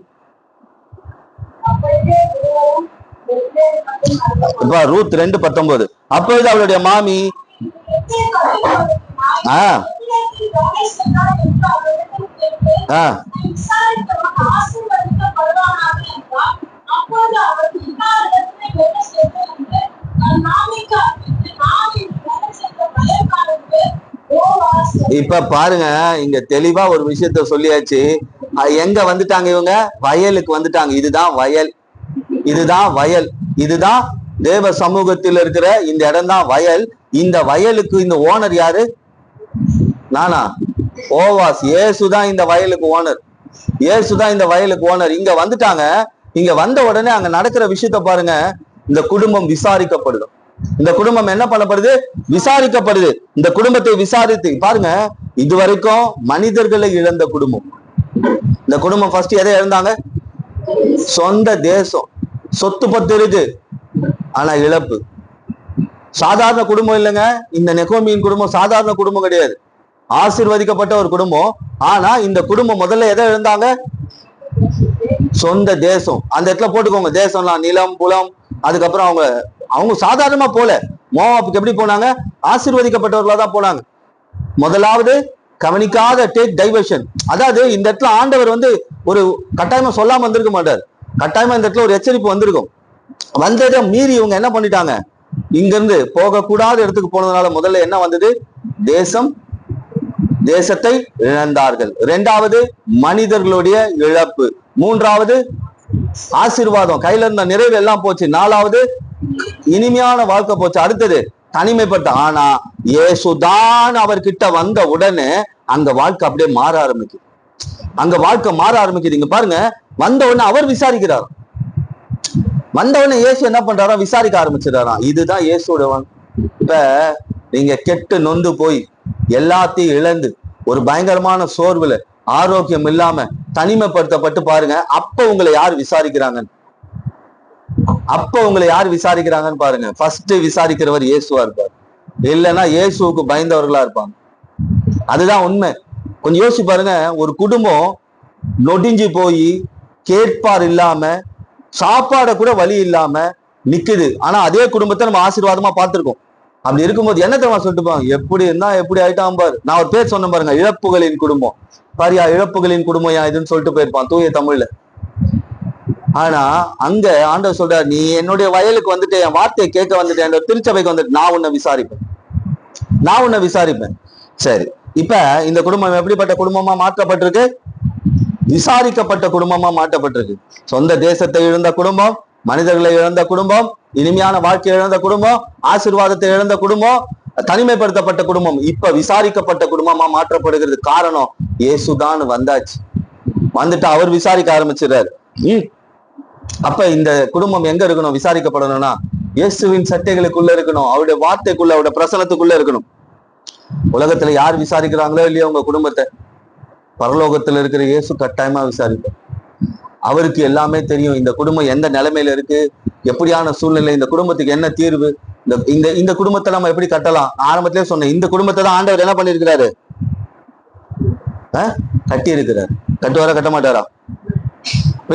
A: இப்ப ரூத் 2:19. அப்பொழுது அவளுடைய மாமி இப்ப பாருங்க, இங்க தெளிவா ஒரு விஷயத்த சொல்லியாச்சு. எங்க வந்துட்டாங்க இவங்க? வயலுக்கு வந்துட்டாங்க. இதுதான் வயல், இதுதான் வயல், இதுதான் தேவ சமூகத்தில் இருக்கிற இந்த இடம் தான் வயல். இந்த வயலுக்கு இந்த ஓனர் யாரு? நானா? போவாஸ். இயேசுதான் இந்த வயலுக்கு ஓனர். இயேசுதான் இந்த வயலுக்கு ஓனர். இங்க வந்துட்டாங்க. இங்க வந்த உடனே அங்க நடக்கிற விஷயத்த பாருங்க. இந்த குடும்பம் விசாரிக்கப்படுது. இந்த குடும்பம் என்ன பண்ணப்படுது? விசாரிக்கப்படுது. இந்த குடும்பத்தை விசாரித்து பாருங்க. இதுவரைக்கும் மனிதர்களை இழந்த குடும்பம். இந்த குடும்பம் ஃபர்ஸ்ட் எதை இழந்தாங்க? சொந்த தேசம், சொத்து பத்து இருக்கு, ஆனா இழப்பு. சாதாரண குடும்பம் இல்லைங்க. இந்த நெகோமியின் குடும்பம் சாதாரண குடும்பம் கிடையாது, ஆசீர்வதிக்கப்பட்ட ஒரு குடும்பம். ஆனா இந்த குடும்பம் முதல்ல எதை இழந்தாங்க? சொந்த தேசம். அந்த இடத்துல போட்டுக்கோங்க, தேசம்லாம் நிலம், புலம். அதுக்கப்புறம் அவங்க சாதாரணமா போல. மோவாபுக்கு எப்படி போனாங்க? ஆசீர்வதிக்கப்பட்டவர்களா தான் போனாங்க. முதலாவது கவனிக்காத டேக் டைவர்ஷன். அதாவது இந்த இடத்துல ஆண்டவர் ஒரு கட்டாயமா சொல்லாம வந்திருக்க மாட்டார். கட்டாயமா இந்த இடத்துல ஒரு எச்சரிப்பு வந்திருக்கும். வந்ததை மீறி இவங்க என்ன பண்ணிட்டாங்க? இங்க இருந்து போகக்கூடாத இடத்துக்கு போனதுனால முதல்ல என்ன வந்தது? தேசத்தை இழந்தார்கள். இரண்டாவது மனிதர்களுடைய இழப்பு. மூன்றாவது ஆசீர்வாதம், கையில இருந்த நிறைவு எல்லாம் போச்சு. நாலாவது இனிமையான வாழ்க்கை போச்சு. அடுத்தது தனிமைப்பட்ட. ஆனா இயேசுதான் அவர்கிட்ட வந்த உடனே அங்க வாழ்க்கை அப்படியே மாற ஆரம்பிக்குது. அங்க வாழ்க்கை மாற ஆரம்பிக்குது. இங்க பாருங்க, வந்த உடனே அவர் விசாரிக்கிறார். வந்த உடனே இயேசு என்ன பண்றாரா? விசாரிக்க ஆரம்பிச்சிடாராம். இதுதான் இயேசுடைய. இப்ப நீங்க கெட்டு நொந்து போய் எல்லாத்தையும் இழந்து ஒரு பயங்கரமான சோர்வுல, ஆரோக்கியம் இல்லாம, தனிமைப்படுத்தப்பட்டு பாருங்க, அப்ப உங்களை யார் விசாரிக்கிறாங்க? அப்ப உங்களை யார் விசாரிக்கிறாங்கன்னு பாருங்க. ஃபர்ஸ்ட் விசாரிக்கிறவர் இயேசுவா இருப்பார், இல்லைன்னா இயேசுவுக்கு பயந்தவர்களா இருப்பாங்க. அதுதான் உண்மை. கொஞ்சம் யோசிச்சு பாருங்க. ஒரு குடும்பம் நொடிஞ்சு போய் கேட்பார் இல்லாம, சாப்பாட கூட வழி இல்லாம நிக்குது. ஆனா அதே குடும்பத்தை நம்ம ஆசீர்வாதமா பார்த்திருக்கோம். அப்படி இருக்கும்போது என்ன தெரியுமா சொல்லிட்டு போவாங்க, எப்படி இருந்தா எப்படி ஆயிட்டான் பாரு. நான் ஒரு பேர் சொன்ன பாருங்க, இழப்புகளின் குடும்பம். பாரியா, இழப்புகளின் குடும்பம் யா இதுன்னு சொல்லிட்டு போயிருப்பான் தூய தமிழ்ல. ஆனா அங்க ஆண்டவர் சொல்றாரு, நீ என்னுடைய வயலுக்கு வந்துட்டு என் வார்த்தையை கேட்க வந்துட்டு என் திருச்சபைக்கு வந்துட்டு நான் உன்னை விசாரிப்பேன். சரி, இப்ப இந்த குடும்பம் எப்படிப்பட்ட குடும்பமா மாற்றப்பட்டிருக்கு? விசாரிக்கப்பட்ட குடும்பமா மாற்றப்பட்டிருக்கு. சொந்த தேசத்தை இழந்த குடும்பம், மனிதர்களை இழந்த குடும்பம், இனிமையான வாழ்க்கை இழந்த குடும்பம், ஆசீர்வாதத்தை இழந்த குடும்பம், தனிமைப்படுத்தப்பட்ட குடும்பம் இப்ப விசாரிக்கப்பட்ட குடும்பமா மாற்றப்படுகிறது. காரணம் இயேசுதான் வந்தாச்சு. வந்துட்டு அவர் விசாரிக்க ஆரம்பிச்சிடுறாரு. அப்ப இந்த குடும்பம் எங்க இருக்கணும்? விசாரிக்கப்படணும்னா இயேசுவின் சட்டைகளுக்குள்ள இருக்கணும், அவருடைய வார்த்தைக்குள்ள, அவருடைய பிரசனத்துக்குள்ள இருக்கணும். உலகத்துல யார் விசாரிக்கிறாங்களோ இல்லையோ உங்க குடும்பத்தை, பரலோகத்துல இருக்கிற இயேசு கட்டாயமா விசாரிப்பார். அவருக்கு எல்லாமே தெரியும். இந்த குடும்பம் எந்த நிலைமையில இருக்கு, எப்படியான சூழ்நிலை, இந்த குடும்பத்துக்கு என்ன தீர்வு, இந்த குடும்பத்தை நம்ம எப்படி கட்டலாம். ஆரம்பத்திலே சொன்னேன், இந்த குடும்பத்தை தான் ஆண்டவர் என்ன பண்ணிருக்கிறாரு? கட்டி இருக்கிறார். கட்டுவாரா கட்ட மாட்டாரா?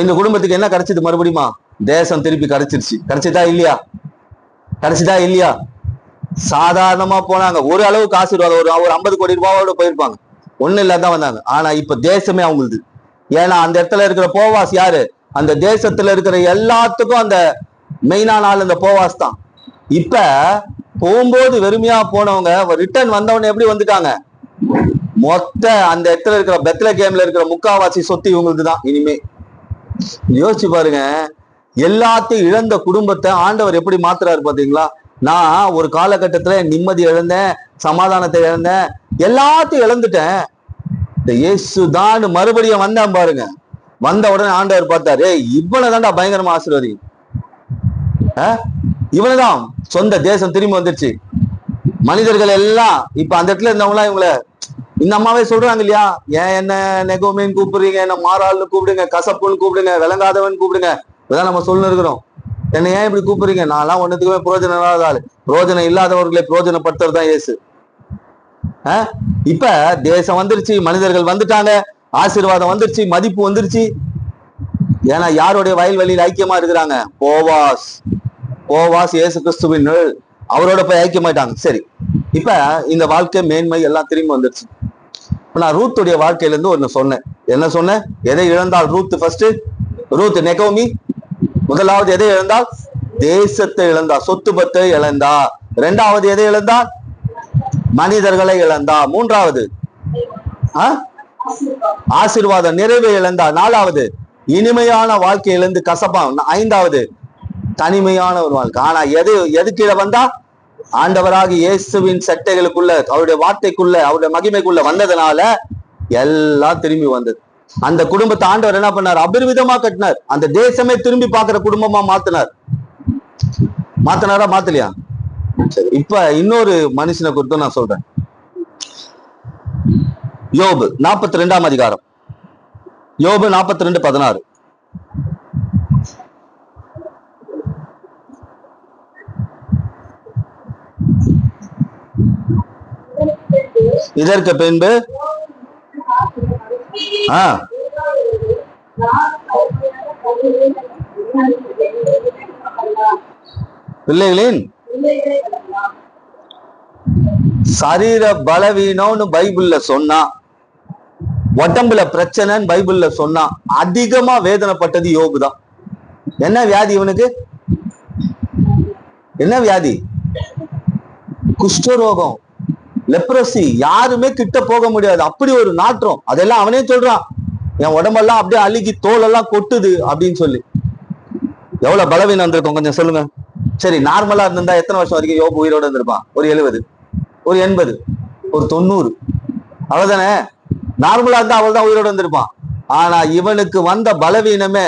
A: இந்த குடும்பத்துக்கு என்ன கிடைச்சது? மறுபடியுமா தேசம் திருப்பி கிடைச்சிதா இல்லையா? சாதாரணமா போனாங்க, ஒரு அளவுக்கு ஆசீர்வாதம், ஒரு 50 கோடி ரூபாயோட போயிருப்பாங்க, ஒண்ணு இல்லாதான் வந்தாங்க. ஆனா இப்ப தேசமே அவங்களுக்கு. ஏன்னா அந்த இடத்துல இருக்கிற போவாஸ் யாரு? அந்த தேசத்துல இருக்கிற எல்லாத்துக்கும் அந்த மெயினான ஆள் இந்த போவாஸ் தான். இப்ப போகும்போது வெறுமையா போனவங்க ரிட்டர்ன் வந்தவன எப்படி வந்துட்டாங்க? மொத்த அந்த இடத்துல இருக்கிற பெத்லகேம்ல இருக்கிற முக்காவாசி சொத்து இவங்களுக்கு தான். இனிமே யோசிச்சு பாருங்க, எல்லாத்தையும் இழந்த குடும்பத்தை ஆண்டவர் எப்படி மாத்துறாரு பாத்தீங்களா? நான் ஒரு காலகட்டத்துல நிம்மதி இழந்தேன், சமாதானத்தை இழந்தேன், எல்லாத்தையும் இழந்துட்டேன். இந்த இயேசுதான் மறுபடியும் வந்தான் பாருங்க. வந்த உடனே ஆண்டவர் பார்த்தாரு, இவனை தான்டா பயங்கரமா ஆசீர்வதி, இவனைதான். சொந்த தேசம் திரும்பி வந்துருச்சு. மனிதர்கள் எல்லாம் இப்ப அந்த இடத்துல இருந்தவங்களா இவங்களை இந்த அம்மாவே சொல்றாங்க இல்லையா, ஏன் என்ன நெகோமின்னு கூப்பிடுறீங்க, என்ன மாறாள்னு கூப்பிடுங்க, கசப்புன்னு கூப்பிடுங்க, விளங்காதவன் கூப்பிடுங்க, இதான் நம்ம சொல்ல இருக்கிறோம். என்ன ஏன் இப்படி கூப்பிடுறீங்க? நான்லாம் ஒன்னுத்துக்குமே பிரயோஜனம் இல்லாத ஆளு. பிரயோஜனம் இல்லாதவர்களை பிரயோஜனப்படுத்துறதுதான் இயேசு. இப்ப தேசம் வந்துருச்சு, மனிதர்கள் வந்துட்டாங்க, ஆசீர்வாதம் வந்துருச்சு, மதிப்பு வந்துருச்சு. ஏன்னா யாருடைய வயல்வெளியில் ஐக்கியமா இருக்கிறாங்க? போவாஸ் இயேசு கிறிஸ்துவின் அவரோட போய் ஐக்கியமாயிட்டாங்க. சரி, இப்ப இந்த வாழ்க்கை மேன்மை எல்லாம் திரும்பி வந்துருச்சு. நான் ரூத்துடைய வாழ்க்கையில இருந்து ஒண்ணு சொன்னேன். என்ன சொன்னேன்? எதை இழந்தால் ரூத்? ஃபர்ஸ்ட் ரூத் நெகோமி முதலாவது எதை இழந்தால்? தேசத்தை இழந்தா, சொத்து பத்தை இழந்தா. இரண்டாவது எதை இழந்தா? மனிதர்களை இழந்தா. மூன்றாவது ஆசீர்வாத நிறைவை இழந்தா. நாலாவது இனிமையான வாழ்க்கை இழந்து கசப்பா. ஐந்தாவது தனிமையான ஒரு வாழ்க்கை. ஆனா எதுக்கு வந்தா? ஆண்டவராக இயேசுவின் சட்டைகளுக்குள்ள, அவருடைய வார்த்தைக்குள்ள, அவருடைய மகிமைக்குள்ள வந்ததுனால எல்லாம் திரும்பி வந்தது. அந்த குடும்பத்தை ஆண்டவர் என்ன பண்ணார்? அபரிவிதமா கட்டினார். அந்த தேசமே திரும்பி பார்க்கிற குடும்பமா மாத்தினாரா மாத்தலையா? சரி, இப்ப இன்னொரு மனுஷனை குறித்து நான் சொல்றேன். யோபு 42ஆம் அதிகாரம். யோபு 42:16. இதற்கு பின்பு பிள்ளைகளின் சரீர பலவீனம்னு பைபிள்ல சொன்னா, உடம்புல பிரச்சனைன்னு பைபிள்ல சொன்னா, அதிகமா வேதனைப்பட்டது யோபு தான். என்ன வியாதி இவனுக்கு? என்ன வியாதி? குஷ்டரோகம், லெப்ரசி. யாருமே கிட்ட போக முடியாது, அப்படி ஒரு நாற்றம். அதெல்லாம் அவனே சொல்றான், என் உடம்பெல்லாம் அப்படியே அழுகி தோலெல்லாம் கொட்டுது அப்படின்னு சொல்லி. எவ்வளவு பலவீனம் வந்திருக்கும் கொஞ்சம் சொல்லுங்க. சரி, நார்மலா இருந்தா எத்தனை வருஷம் வரைக்கும் யோபு உயிரோட இருந்திருப்பான்? ஒரு 70, ஒரு 80, ஒரு 90, அவ்வளவுதானே? நார்மலா இருந்தா அவள் தான் உயிரோட இருந்திருப்பான். ஆனா இவனுக்கு வந்த பலவீனமே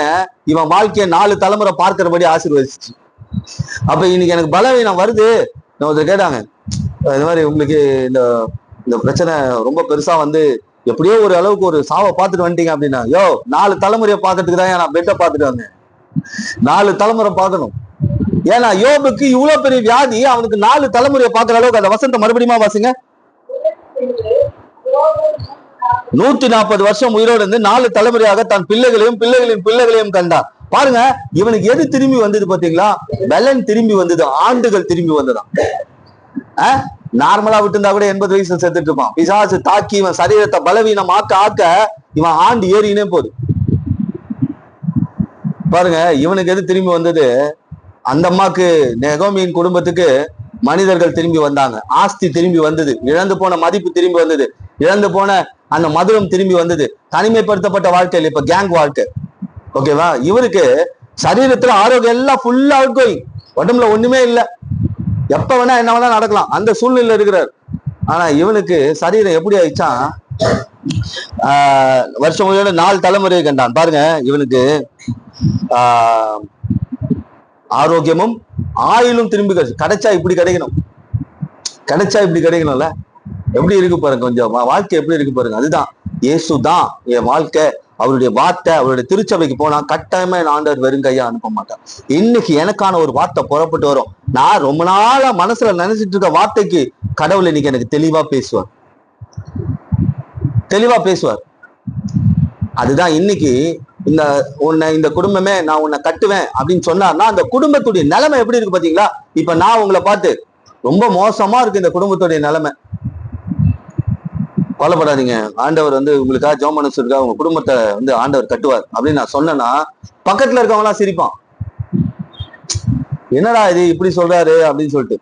A: இவன் வாழ்க்கையை 4 தலைமுறை பார்க்கிறபடி ஆசீர்வதிச்சு. அப்ப இன்னைக்கு எனக்கு பலவீனம் வருது. ஒருத்தர் கேட்டாங்க, இது மாதிரி உங்களுக்கு இந்த பிரச்சனை ரொம்ப பெருசா வந்து எப்படியோ ஒரு அளவுக்கு ஒரு சாவை பார்த்துட்டு வந்துட்டீங்க அப்படின்னா, 4 தலைமுறையை பார்க்கறதுக்கு தான் நான் பெட்டை பார்த்துட்டு வந்தேன். 4 தலைமுறை பார்க்கணும். ஏன்னா யோபுக்கு இவ்வளவு பெரிய வியாதி, அவனுக்கு 4 தலைமுறையை பார்க்கிற அளவுக்கு. அந்த வசனத்தை மறுபடியும் வாசிங்க. 140 வருஷம் உயிரோடு இருந்து 4 தலைமுறையாக தன் பிள்ளைகளையும் பிள்ளைகளின் பிள்ளைகளையும் கண்டார். பாருங்க, இவனுக்கு எது திரும்பி வந்தது பாத்தீங்களா? பலன் திரும்பி வந்தது, ஆண்டுகள் திரும்பி வந்ததான். நார்மலா விட்டு இருந்தா கூட 80 வயசுல செத்துட்டு இருப்பான். பிசாசு தாக்கி இவன் சரீரத்தை பலவீனம் ஆக்க இவன் ஆண்டு ஏறினே போகுது. பாருங்க, இவனுக்கு எது திரும்பி வந்தது? அந்த அம்மாக்கு, நெகோமியின் குடும்பத்துக்கு மனிதர்கள் திரும்பி வந்தாங்க, ஆஸ்தி திரும்பி வந்தது, இழந்து போன மதிப்பு திரும்பி வந்தது, இழந்து போன அந்த மதுரம் திரும்பி வந்தது, தனிமைப்படுத்தப்பட்ட வாழ்க்கையில் இப்ப கேங் வாழ்க்கை. ஓகேவா? இவருக்கு சரீரத்துல ஆரோக்கியம் எல்லாம் ஃபுல்லா அவுட் கோயிங், உடம்புல ஒண்ணுமே இல்லை, எப்ப வேணா என்ன வேணா நடக்கலாம், அந்த சூழ்நிலை இருக்கிறார். ஆனா இவனுக்கு சரீரம் எப்படி ஆயிடுச்சான்? வருஷம் 4 தலைமுறையை கண்டான். பாருங்க, இவனுக்கு ஆரோக்கியமும் ஆயுளும் திரும்பி கிடைச்சா இப்படி கிடைக்கணும், கிடைச்சா இப்படி கிடைக்கணும்ல. எப்படி இருக்கு பாருங்க, கொஞ்சம் வாழ்க்கை எப்படி இருக்கு பாருங்க. அதுதான் இயேசுதான் என் வாழ்க்கை. அவருடைய வார்த்தை, அவருடைய திருச்சபைக்கு போனா கட்டாயமா என் ஆண்டவர் வெறும் கையா அனுப்ப மாட்டான். இன்னைக்கு எனக்கான ஒரு வார்த்தை புறப்பட்டு வரும். நான் ரொம்ப நாளா மனசுல நினைச்சிட்டு இருக்க வார்த்தைக்கு கடவுள் இன்னைக்கு எனக்கு தெளிவா பேசுவார், தெளிவா பேசுவார். அதுதான் இன்னைக்கு இந்த குடும்பமே நான் உன்னை கட்டுவேன் அப்படின்னு சொன்னார்னா அந்த குடும்பத்துடைய நிலைமை எப்படி இருக்கு பாத்தீங்களா? இப்ப நான் உங்களை பார்த்து ரொம்ப மோசமா இருக்கு இந்த குடும்பத்துடைய நிலைமை, கவலைப்படாதீங்க, ஆண்டவர் உங்களுக்காக ஜெபம் பண்ண சொல்லிருக்காரு, உங்க குடும்பத்தை ஆண்டவர் கட்டுவார் அப்படின்னு நான் சொன்னேன்னா பக்கத்துல இருக்கவங்க எல்லாம் சிரிப்பான், என்னடா இது இப்படி சொல்றாரு அப்படின்னு சொல்லிட்டு.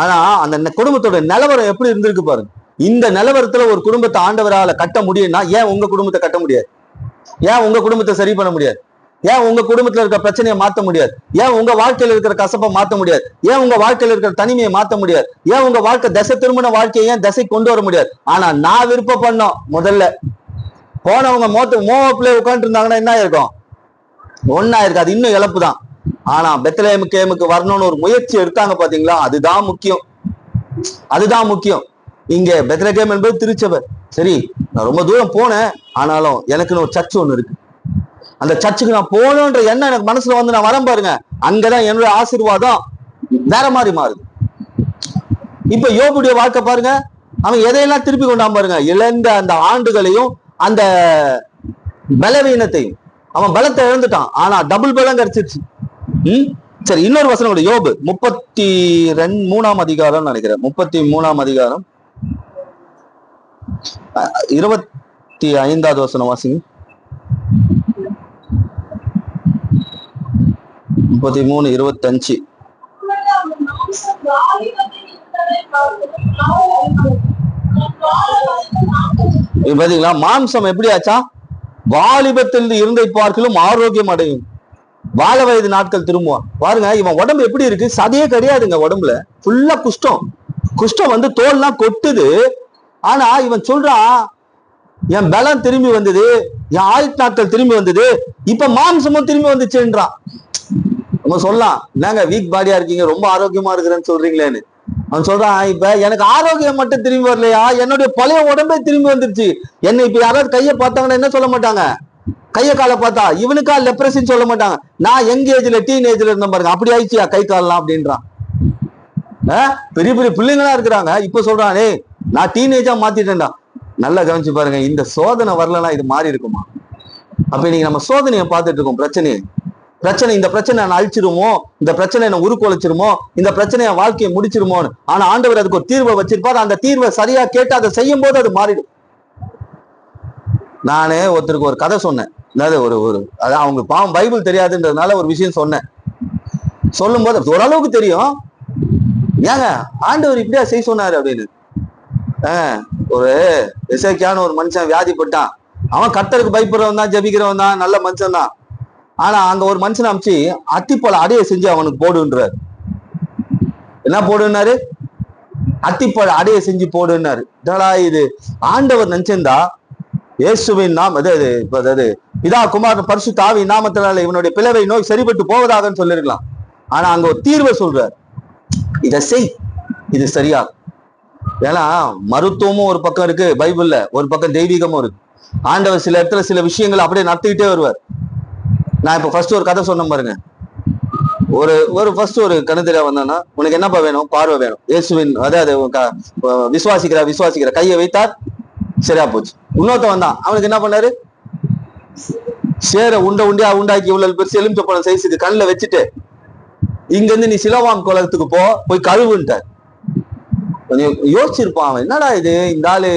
A: ஆனா அந்த குடும்பத்தோட நிலவரம் எப்படி இருந்திருக்கு பாருங்க. இந்த நிலவரத்துல ஒரு குடும்பத்தை ஆண்டவரால கட்ட முடியும்னா ஏன் உங்க குடும்பத்தை கட்ட முடியாது? ஏன் உங்க குடும்பத்தை சரி பண்ண முடியாது? ஏன் உங்க குடும்பத்துல இருக்கிற பிரச்சனையை மாத்த முடியாது? ஏன் உங்க வாழ்க்கையில இருக்கிற கசப்பை மாத்த முடியாது? ஏன் உங்க வாழ்க்கையில இருக்கிற தனிமையை மாத்த முடியாது? ஏன் உங்க வாழ்க்கை திசை திரும்பின வாழ்க்கையை ஏன் திசை கொண்டு வர முடியாது? ஆனா நான் விருப்பம் பண்ணோம். முதல்ல போனவங்க மோவப்பிள்ளை உட்காந்துட்டு இருந்தாங்கன்னா என்ன இருக்கும்? ஒன்னா இருக்காது, இன்னும் இழப்பு தான். ஆனா பெத்லகேமுக்கு வரணும்னு ஒரு முயற்சி எடுத்தாங்க பாத்தீங்களா? அதுதான் முக்கியம், அதுதான் முக்கியம். இங்க பெத்லகேம் என்பது திருச்சபை. சரி, நான் ரொம்ப தூரம் போனேன், ஆனாலும் எனக்குன்னு ஒரு சர்ச் ஒண்ணு இருக்கு. அந்த சர்ச்சுக்கு நான் போகணுன்ற எண்ணம் எனக்கு மனசுல நான் வரேன் பாருங்க, அங்கதான் என்னுடைய ஆசீர்வாதம் வேற மாதிரி மாறுது. இப்ப யோபுடைய வாழ்க்கை பாருங்க, அவன் எதையெல்லாம் திருப்பி கொண்டான் பாருங்க. இழந்த அந்த ஆண்டுகளையும் அந்த பலவீனத்தையும், அவன் பலத்தை இழந்துட்டான், ஆனா டபுள் பலம் கிடைச்சிருச்சு. சரி, இன்னொரு வசனம் கூட, யோபு 33ஆம் அதிகாரம் நினைக்கிறேன், 33ஆம் அதிகாரம் 25வது வசனம் வாசிங்க. 33:25. பாத்தீங்களா, மாம்சம் எப்படி ஆச்சா? வாலிபத்தில் இருந்தை பார்க்கலும் ஆரோக்கியம் அடையும், வாழ வயது நாட்கள் திரும்புவான். பாருங்க, இவன் உடம்பு எப்படி இருக்கு? சதையே கிடையாதுங்க, உடம்புல ஃபுல்லா குஷ்டம். குஷ்டம் தோல்லாம் கொட்டுது. ஆனா இவன் சொல்றான், என் பலம் திரும்பி வந்தது, என் ஆயுட் நாட்கள் திரும்பி வந்தது, இப்ப மாம்சமும் திரும்பி வந்துச்சுன்றான். நம்ம சொல்லலாம், என்னங்க வீக் பாடியா இருக்கீங்க, ரொம்ப ஆரோக்கியமா இருக்கிறேன்னு சொல்றீங்களேன்னு. அவன் சொல்றான், இப்ப எனக்கு ஆரோக்கியம் மட்டும் திரும்பி வரலையா, என்னுடைய பழைய உடம்பே திரும்பி வந்துருச்சு. என்ன இப்ப யாராவது கையை பார்த்தாங்கன்னா என்ன சொல்ல மாட்டாங்க? கையை காலை பார்த்தா இவனுக்கா லெப்ரசின்னு சொல்ல மாட்டாங்க. நான் யங் ஏஜ்ல டீன் ஏஜ்ல இருந்த பாருங்க, அப்படி ஆயிடுச்சியா கை காலலாம் அப்படின்றான். பெரிய பெரிய பிள்ளைங்களா இருக்கிறாங்க, இப்ப சொல்றானே நான் டீனேஜா மாத்திட்டேன்டா. நல்லா கவனிச்சு பாருங்க, இந்த சோதனை வரலன்னா இது மாறி இருக்குமா? அப்ப இன்னைக்கு நம்ம சோதனையை பார்த்துட்டு இருக்கோம். பிரச்சனை இந்த பிரச்சனை நான் அழிச்சிருமோ, இந்த பிரச்சனை என்ன உருக்குலைச்சிருமோ, இந்த பிரச்சனைய வாழ்க்கையை முடிச்சிருமோன்னு. ஆனா ஆண்டவர் அதுக்கு ஒரு தீர்வை வச்சிருப்பாரு. அந்த தீர்வை சரியா கேட்டு அதை செய்யும் போது அது மாறிடும். நானே ஒருத்தருக்கு ஒரு கதை சொன்னேன், அதாவது அதான் அவங்களுக்கு பாவம் பைபிள் தெரியாதுன்றதுனால ஒரு விஷயம் சொன்னேன். சொல்லும் போது ஓரளவுக்கு தெரியும், ஏங்க ஆண்டவர் இப்படியா செய்ய சொன்னாரு அப்படின்னு. ஒரு எசேக்கியான்னு ஒரு மனுஷன் வியாதிப்பட்டான். அவன் கர்த்தருக்கு பயப்படுறவன் தான், ஜெபிக்கிறவன் தான், நல்ல மனுஷன் தான். ஆனா அங்க ஒரு மனுஷன் அமைச்சு அத்திப்பழ அடைய செஞ்சு அவனுக்கு போடுன்றாரு. என்ன போடுனாரு? அத்திப்பழ அடைய செஞ்சு போடுனாரு. இது ஆண்டவர் நினைச்சிருந்தா இயேசுவின் நாம் அதாவது பிதா குமாரன் பரிசுத்த ஆவியின் நாமத்தினால இவனுடைய பிளவை நோய் சரிபட்டு போவதாகன்னு சொல்லிருக்கலாம். ஆனா அங்க ஒரு தீர்வை சொல்றாரு, இதை செய், இது சரியா. ஏன்னா மருத்துவமும் ஒரு பக்கம் இருக்கு பைபிள்ல, ஒரு பக்கம் தெய்வீகமும் இருக்கு. ஆண்டவர் சில இடத்துல சில விஷயங்களை அப்படியே நடத்திக்கிட்டே வருவார். நான் இப்ப ஃபர்ஸ்ட் ஒரு கதை சொன்ன பாருங்க. ஒரு ஒரு ஃபர்ஸ்ட் ஒரு கணத்தில வந்தானா, உனக்கு என்னப்பா வேணும்? பார்வை வேணும். இயேசுவின் அதாவது விசுவாசிக்கிற கையை வைத்தார், சரியா போச்சு. இன்னொருத்த வந்தான், அவனுக்கு என்ன பண்ணாரு? சேர உண்டாக்கி இவ்வளவு பெருசு எலுமிச்சப்பழம் சைஸுக்கு கண்ணில் வச்சுட்டு, இங்க இருந்து நீ சிலோவாம் குளத்துக்கு போய் கழுவுன்ட்டார். கொஞ்சம் யோசிச்சிருப்பான் அவன், என்னடா இது, இந்த ஆளு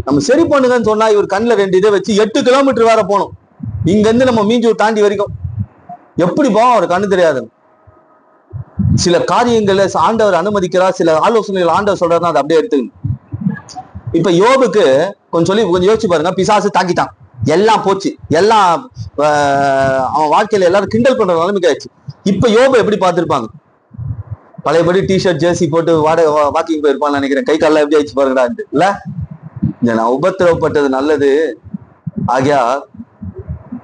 A: நம்ம சரி பண்ணுங்கன்னு சொன்னா இவர் கண்ணில் 2 இதை வச்சு 8 கிலோமீட்டர் வேற போகணும். இங்க இருந்து நம்ம மீஞ்சூர் தாண்டி வரைக்கும் எப்படி போவோம்? அவர் கண்ணு தெரியாது. சில காரியங்களை ஆண்டவர் அனுமதிக்கிறார், சில ஆலோசனைகள் ஆண்டவர் சொல்றாருன்னா அதை அப்படியே எடுத்துக்கணும். இப்ப யோபுக்கு கொஞ்சம் யோசிச்சு பாருங்க. பிசாசு தாக்கிட்டான், எல்லாம் போச்சு, எல்லாம் அவன் வாழ்க்கையில எல்லாரும் கிண்டல் பண்ற நிலைமைக்கு ஆயிடுச்சு. இப்ப யோபு எப்படி பார்த்திருப்பாங்க? பழையபடி டிஷர்ட் ஜெர்சி போட்டு வாக்கிங் போயிருப்பான்னு நினைக்கிறேன். கை காலில் எப்படி ஆயிடுச்சு பாருங்கடா இல்ல. நான் உபத்திரவப்பட்டது நல்லது, ஆகியா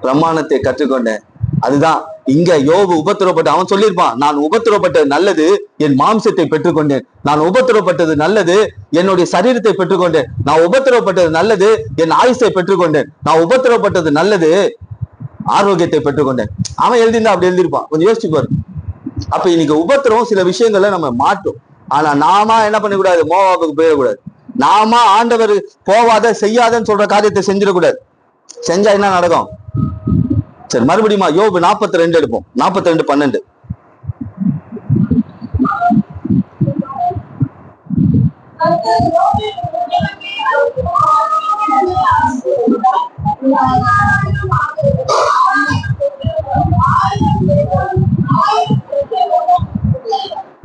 A: பிரமாணத்தை கற்றுக்கொண்டேன். அதுதான் இங்க யோபு உபத்திரவப்பட்ட அவன் சொல்லியிருப்பான், நான் உபத்திரவப்பட்டது நல்லது, என் மாம்சத்தை பெற்றுக்கொண்டேன். நான் உபத்திரவப்பட்டது நல்லது, என்னுடைய சரீரத்தை பெற்றுக்கொண்டேன். நான் உபத்திரவப்பட்டது நல்லது, என் ஆயுசை பெற்றுக்கொண்டேன். நான் உபத்திரவப்பட்டது நல்லது, ஆரோக்கியத்தை பெற்றுக்கொண்டேன். அவன் எழுதியிருந்தா அப்படி எழுதியிருப்பான். கொஞ்சம் யோசிச்சு பாரு. அப்ப இன்னைக்கு உபத்திரவம் சில விஷயங்கள்ல நம்ம மாட்டோம். ஆனா நாம என்ன பண்ணக்கூடாது? மோவாபுக்கு போயிடக்கூடாது. நாம ஆண்டவர் போவாத செய்யாதன்னு சொல்ற காரியத்தை செஞ்சிடக்கூடாது. செஞ்சா என்ன நடக்கும்? சரி, மறுபடியும் யோபு 42 எடுப்போம். 42:12.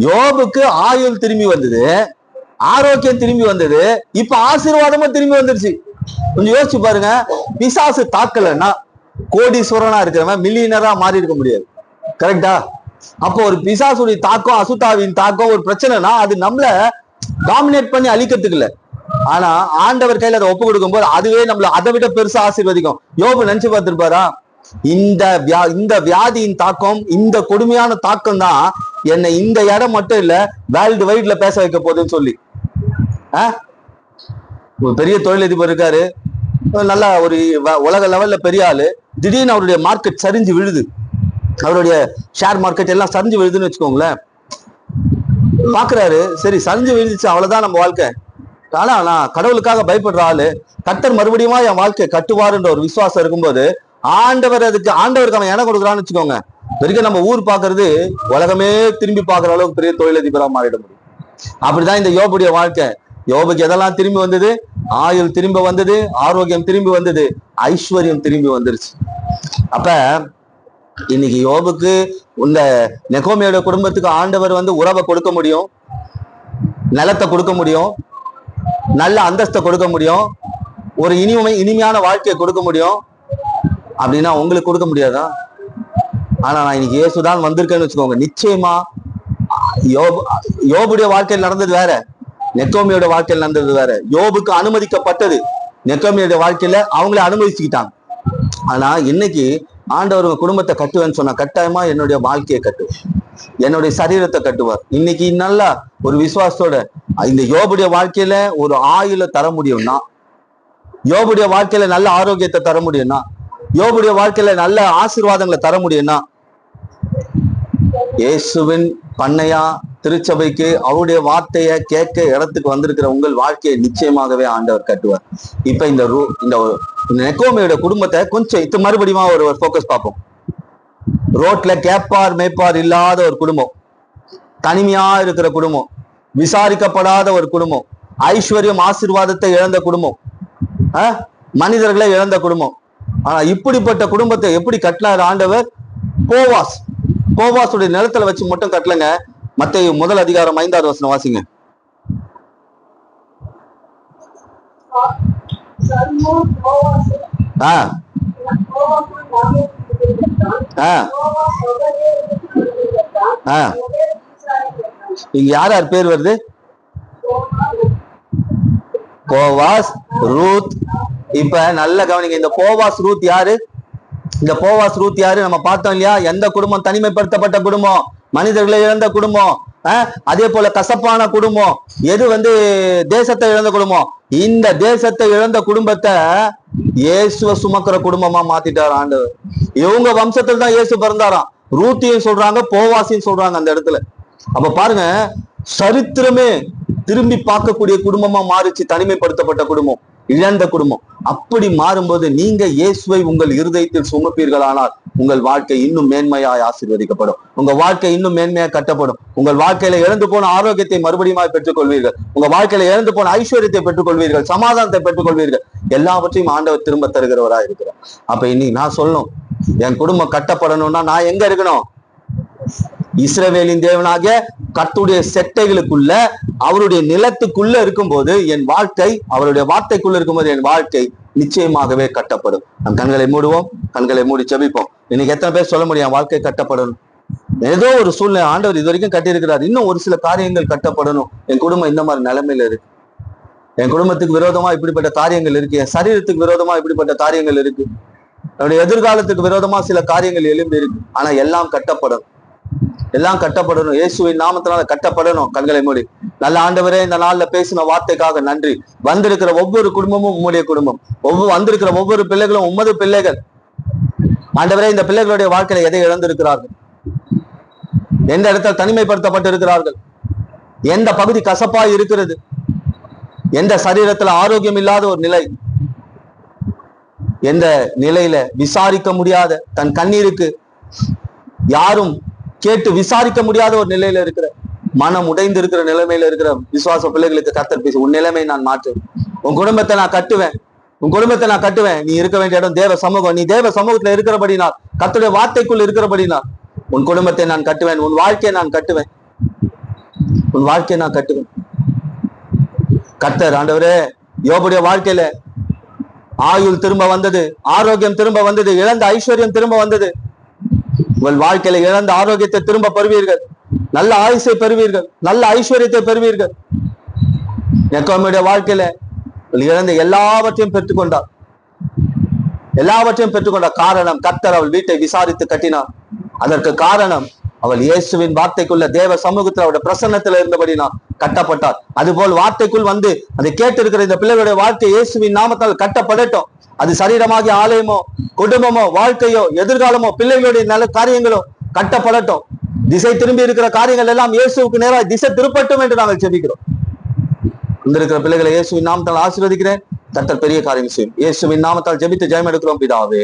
A: யோபுக்கு ஆயுள் திரும்பி வந்தது, ஆரோக்கியம் திரும்பி வந்தது, இப்ப ஆசீர்வாதமும் திரும்பி வந்துருச்சு. கொஞ்சம் யோசிச்சு பாருங்க. பிசாசு தாக்கலன்னா கோடீஸ்வரனா இருக்கிறவன் மில்லியனரா மாறி இருக்க முடியாது. கரெக்டா? அப்போ ஒரு பிசாசுடைய தாக்கம், அசுத்தாவின் தாக்கம் ஒரு பிரச்சனைனா அது நம்மள டாமினேட் பண்ணி அழிக்கிறதுக்கு இல்ல. ஆனா ஆண்டவர் கையில அதை ஒப்பு கொடுக்கும் போது அதுவே நம்மள அதை விட பெருசா ஆசீர்வதிக்கும். யோபு நினைச்சு பார்த்திருப்பாரா? இந்த வியாதியின் தாக்கம், இந்த கொடுமையான தாக்கம் தான் என்னை இந்த இடம் மட்டும் இல்ல வேர்ல்டு வைட்ல பேச வைக்க போகுதுன்னு சொல்லி. ஒரு பெரிய தொழிலதிபர் இருக்காரு, நல்லா ஒரு உலக லெவல்ல பெரிய ஆளு. திடீர்னு அவருடைய மார்க்கெட் சரிஞ்சு விழுது, அவருடைய ஷேர் மார்க்கெட் எல்லாம் சரிஞ்சு விழுதுன்னு வச்சுக்கோங்களேன். பாக்குறாரு, சரி சரிஞ்சு விழுந்துச்சு, அவ்வளவுதான் நம்ம வாழ்க்கை. ஆனா நான் கடவுளுக்காக பயப்படுற ஆளு, கர்த்தர் மறுபடியும் என் வாழ்க்கை கட்டுவாருன்ற ஒரு விசுவாசம் இருக்கும்போது ஆண்டவருக்கு அவன் இடம் கொடுக்குறான்னு வச்சுக்கோங்க. வரைக்கும் நம்ம ஊர் பாக்குறது உலகமே திரும்பி பாக்குற அளவுக்கு பெரிய தொழிலதிபரா மாறிட முடியும். அப்படிதான் இந்த யோபுடைய வாழ்க்கை. யோபுக்கு எதெல்லாம் திரும்பி வந்தது? ஆயுள் திரும்ப வந்தது, ஆரோக்கியம் திரும்பி வந்தது, ஐஸ்வர்யம் திரும்பி வந்துருச்சு. அப்ப இன்னைக்கு யோபுக்கு இந்த நெகோமியோட குடும்பத்துக்கு ஆண்டவர் உறவை கொடுக்க முடியும், நிலத்தை கொடுக்க முடியும், நல்ல அந்தஸ்தை கொடுக்க முடியும், ஒரு இனிமையான வாழ்க்கையை கொடுக்க முடியும். அப்படின்னா உங்களுக்கு கொடுக்க முடியாதா? ஆனா நான் இன்னைக்கு இயேசுதான் வந்திருக்கேன்னு வச்சுக்கோங்க. நிச்சயமா யோபுடைய வாழ்க்கையில் நடந்தது வேற, நெகோமியோட வாழ்க்கையில் நடந்தது வேற. யோபுக்கு அனுமதிக்கப்பட்டது, நெகோமியோட வாழ்க்கையில அவங்களே அனுமதிச்சுக்கிட்டாங்க. ஆனா இன்னைக்கு ஆண்டவர் குடும்பத்தை கட்டுவேன்னு சொன்னா கட்டாயமா என்னுடைய வாழ்க்கையை கட்டுவார், என்னுடைய சரீரத்தை கட்டுவார். இன்னைக்கு நல்லா ஒரு விசுவாசத்தோட இந்த யோபுடைய வாழ்க்கையில ஒரு ஆயுளை தர முடியும்னா, யோபுடைய வாழ்க்கையில நல்ல ஆரோக்கியத்தை தர முடியும்னா, யோபுடைய வாழ்க்கையில நல்ல ஆசீர்வாதங்களை தர முடியும்னா, இயேசுவின் பண்ணையா திருச்சபைக்கு அவருடைய வார்த்தையை கேட்க இடத்துக்கு வந்திருக்கிற உங்கள் வாழ்க்கையை நிச்சயமாகவே ஆண்டவர் கட்டுவார். இப்ப இந்த நெகோமியோட குடும்பத்தை கொஞ்சம் மறுபடியும் ஒரு போக்கஸ் பார்ப்போம். ரோட்ல கேப்பார் மேய்ப்பார் இல்லாத ஒரு குடும்பம், தனிமையா இருக்கிற குடும்பம், விசாரிக்கப்படாத ஒரு குடும்பம், ஐஸ்வர்யம் ஆசீர்வாதத்தை இழந்த குடும்பம், மனிதர்களை இழந்த குடும்பம். ஆனா இப்படிப்பட்ட குடும்பத்தை எப்படி கட்டினார் ஆண்டவர்? போவாசுடைய நிலத்துல வச்சு மட்டும் கட்டலங்க. மத்தேயு 1:5 வாசிங்க. இங்க யார் யார் பேர் வருது? Boaz, Ruth. இப்ப நல்ல கவனிங்க, இந்த போவாஸ் ரூத் யாரு? இந்த போவாஸ் ரூத் யாரு? நம்ம பார்த்தோம் இல்லையா? எந்த குடும்பம்? தனிமைப்படுத்தப்பட்ட குடும்பம், மனிதர்களை இழந்த குடும்பம், அதே போல கசப்பான குடும்பம் எது தேசத்தை இழந்த குடும்பம். இந்த தேசத்தை இழந்த குடும்பத்தை இயேசுவ சுமக்கிற குடும்பமா மாத்திட்டார் ஆண்டவர். இவங்க வம்சத்துல தான் இயேசு பிறந்தாராம். ரூத்தியும் சொல்றாங்க, போவாசியும் சொல்றாங்க அந்த இடத்துல. அப்ப பாருங்க, சரித்திரமே திரும்பி பார்க்கக்கூடிய குடும்பமா மாறிச்சு. தனிமைப்படுத்தப்பட்ட குடும்பம், இழந்த குடும்பம். அப்படி மாறும்போது நீங்க இயேசுவை உங்கள் இருதயத்தில் சுமப்பீர்களானால் உங்கள் வாழ்க்கை இன்னும் மேன்மையாய் ஆசீர்வதிக்கப்படும். உங்க வாழ்க்கை இன்னும் மேன்மையாக கட்டப்படும். உங்கள் வாழ்க்கையில இழந்து போன ஆரோக்கியத்தை மறுபடியும் பெற்றுக் கொள்வீர்கள். உங்க வாழ்க்கையில இழந்து போன ஐஸ்வர்யத்தை பெற்றுக் கொள்வீர்கள், சமாதானத்தை பெற்றுக் கொள்வீர்கள். எல்லாவற்றையும் ஆண்டவர் திரும்ப தருகிறவரா இருக்கிறார். அப்ப இன்னைக்கு நான் சொல்லணும், என் குடும்பம் கட்டப்படணும்னா நான் எங்க இருக்கணும்? இஸ்ரவேலின் தேவனாகிய கர்த்தருடைய செட்டைகளுக்குள்ள, அவருடைய நிலத்துக்குள்ள இருக்கும்போது என் வாழ்க்கை, அவருடைய வார்த்தைக்குள்ள இருக்கும்போது என் வாழ்க்கை நிச்சயமாகவே கட்டப்படும். நம் கண்களை மூடுவோம், கண்களை மூடி ஜெபிப்போம். இன்னைக்கு எத்தனை பேர் சொல்ல முடியும் வாழ்க்கை கட்டப்படணும்? ஏதோ ஒரு சூழ்நிலை ஆண்டவர் இது வரைக்கும் கட்டியிருக்கிறார், இன்னும் ஒரு சில காரியங்கள் கட்டப்படணும். என் குடும்பம் இந்த மாதிரி நிலைமையில இருக்கு, என் குடும்பத்துக்கு விரோதமா இப்படிப்பட்ட காரியங்கள் இருக்கு, என் சரீரத்துக்கு விரோதமா இப்படிப்பட்ட காரியங்கள் இருக்கு, என்னுடைய எதிர்காலத்துக்கு விரோதமா சில காரியங்கள் எழும்பி இருக்கு. ஆனா எல்லாம் கட்டப்படணும், எல்லாம் கட்டப்படணும். இயேசுவின் நாமத்தினால கட்டப்படணும். கண்களை மூடி. நல்ல ஆண்டவரே, இந்த நாள்ல பேசின வார்த்தைக்காக நன்றி. வந்திருக்கிற ஒவ்வொரு குடும்பமும் உம்முடைய குடும்பம், வந்திருக்கிற ஒவ்வொரு பிள்ளைகளும் உமது பிள்ளைகள். ஆண்டவரே, இந்த பிள்ளைகளுடைய வாழ்க்கையில எதை இழந்திருக்கிறார்கள்? எந்த இடத்துல தனிமைப்படுத்தப்பட்டு இருக்கிறார்கள்? எந்த பகுதி கசப்பாய் இருக்கிறது? எந்த சரீரத்துல ஆரோக்கியம் இல்லாத ஒரு நிலை, எந்த நிலையில விசாரிக்க முடியாத, தன் கண்ணீருக்கு யாரும் கேட்டு விசாரிக்க முடியாத ஒரு நிலையில இருக்கிற, மனம் உடைந்து இருக்கிற நிலைமையில இருக்கிற விசுவாச பிள்ளைகளுக்கு கர்த்தர் பேசி, உன் நிலைமை நான் மாற்றுவேன், உன் குடும்பத்தை நான் கட்டுவேன், உன் குடும்பத்தை நான் கட்டுவேன். நீ இருக்க வேண்டிய இடம் தேவ சமூகம். நீ தேவ சமூகத்துல இருக்கிறபடினால், கர்த்தருடைய வார்த்தைக்குள் இருக்கிறபடினால் உன் குடும்பத்தை நான் கட்டுவேன், உன் வாழ்க்கையை நான் கட்டுவேன், உன் வாழ்க்கையை நான் கட்டுவேன். கர்த்தர் ஆண்டவரே, யோபுடைய வாழ்க்கையில ஆயுள் திரும்ப வந்தது, ஆரோக்கியம் திரும்ப வந்தது, இழந்த ஐஸ்வர்யம் திரும்ப வந்தது. உங்கள் வாழ்க்கையில இழந்த ஆரோக்கியத்தை திரும்ப பெறுவீர்கள், நல்ல ஆயுசை பெறுவீர்கள், நல்ல ஐஸ்வர்யத்தை பெறுவீர்கள். எக்கோமியுடைய வாழ்க்கையில இழந்த எல்லாவற்றையும் பெற்றுக்கொண்டார், எல்லாவற்றையும் பெற்றுக்கொண்டார். காரணம், கர்த்தர் அவள் வீட்டை விசாரித்து கட்டினார். அதற்கு காரணம், அவள் இயேசுவின் வார்த்தைக்குள்ள தேவ சமூகத்தில் அவருடைய பிரசன்னத்துல இருந்தபடினால் கட்டப்பட்டார். அதுபோல் வார்த்தைக்குள் அதை கேட்டு இருக்கிற இந்த பிள்ளைகளுடைய வாழ்க்கை இயேசுவின் நாமத்தால் கட்டப்படட்டும். அது சரீரமாகிய ஆலயமோ, குடும்பமோ, வாழ்க்கையோ, எதிர்காலமோ, பிள்ளைகளுடைய நல்ல காரியங்களோ கட்டப்படட்டும். திசை திரும்பி இருக்கிற காரியங்கள் எல்லாம் இயேசுவுக்கு நேராக திசை திருப்பட்டும் என்று நாங்கள் ஜெபிக்கிறோம். வந்திருக்கிற பிள்ளைகளை இயேசுவின் நாமத்தால் ஆசீர்வதிக்கிறேன். கர்த்தர் பெரிய காரியம் செய்யும். இயேசுவின் நாமத்தால் ஜெபித்து ஜெயம் எடுக்கிறோம் பிதாவே.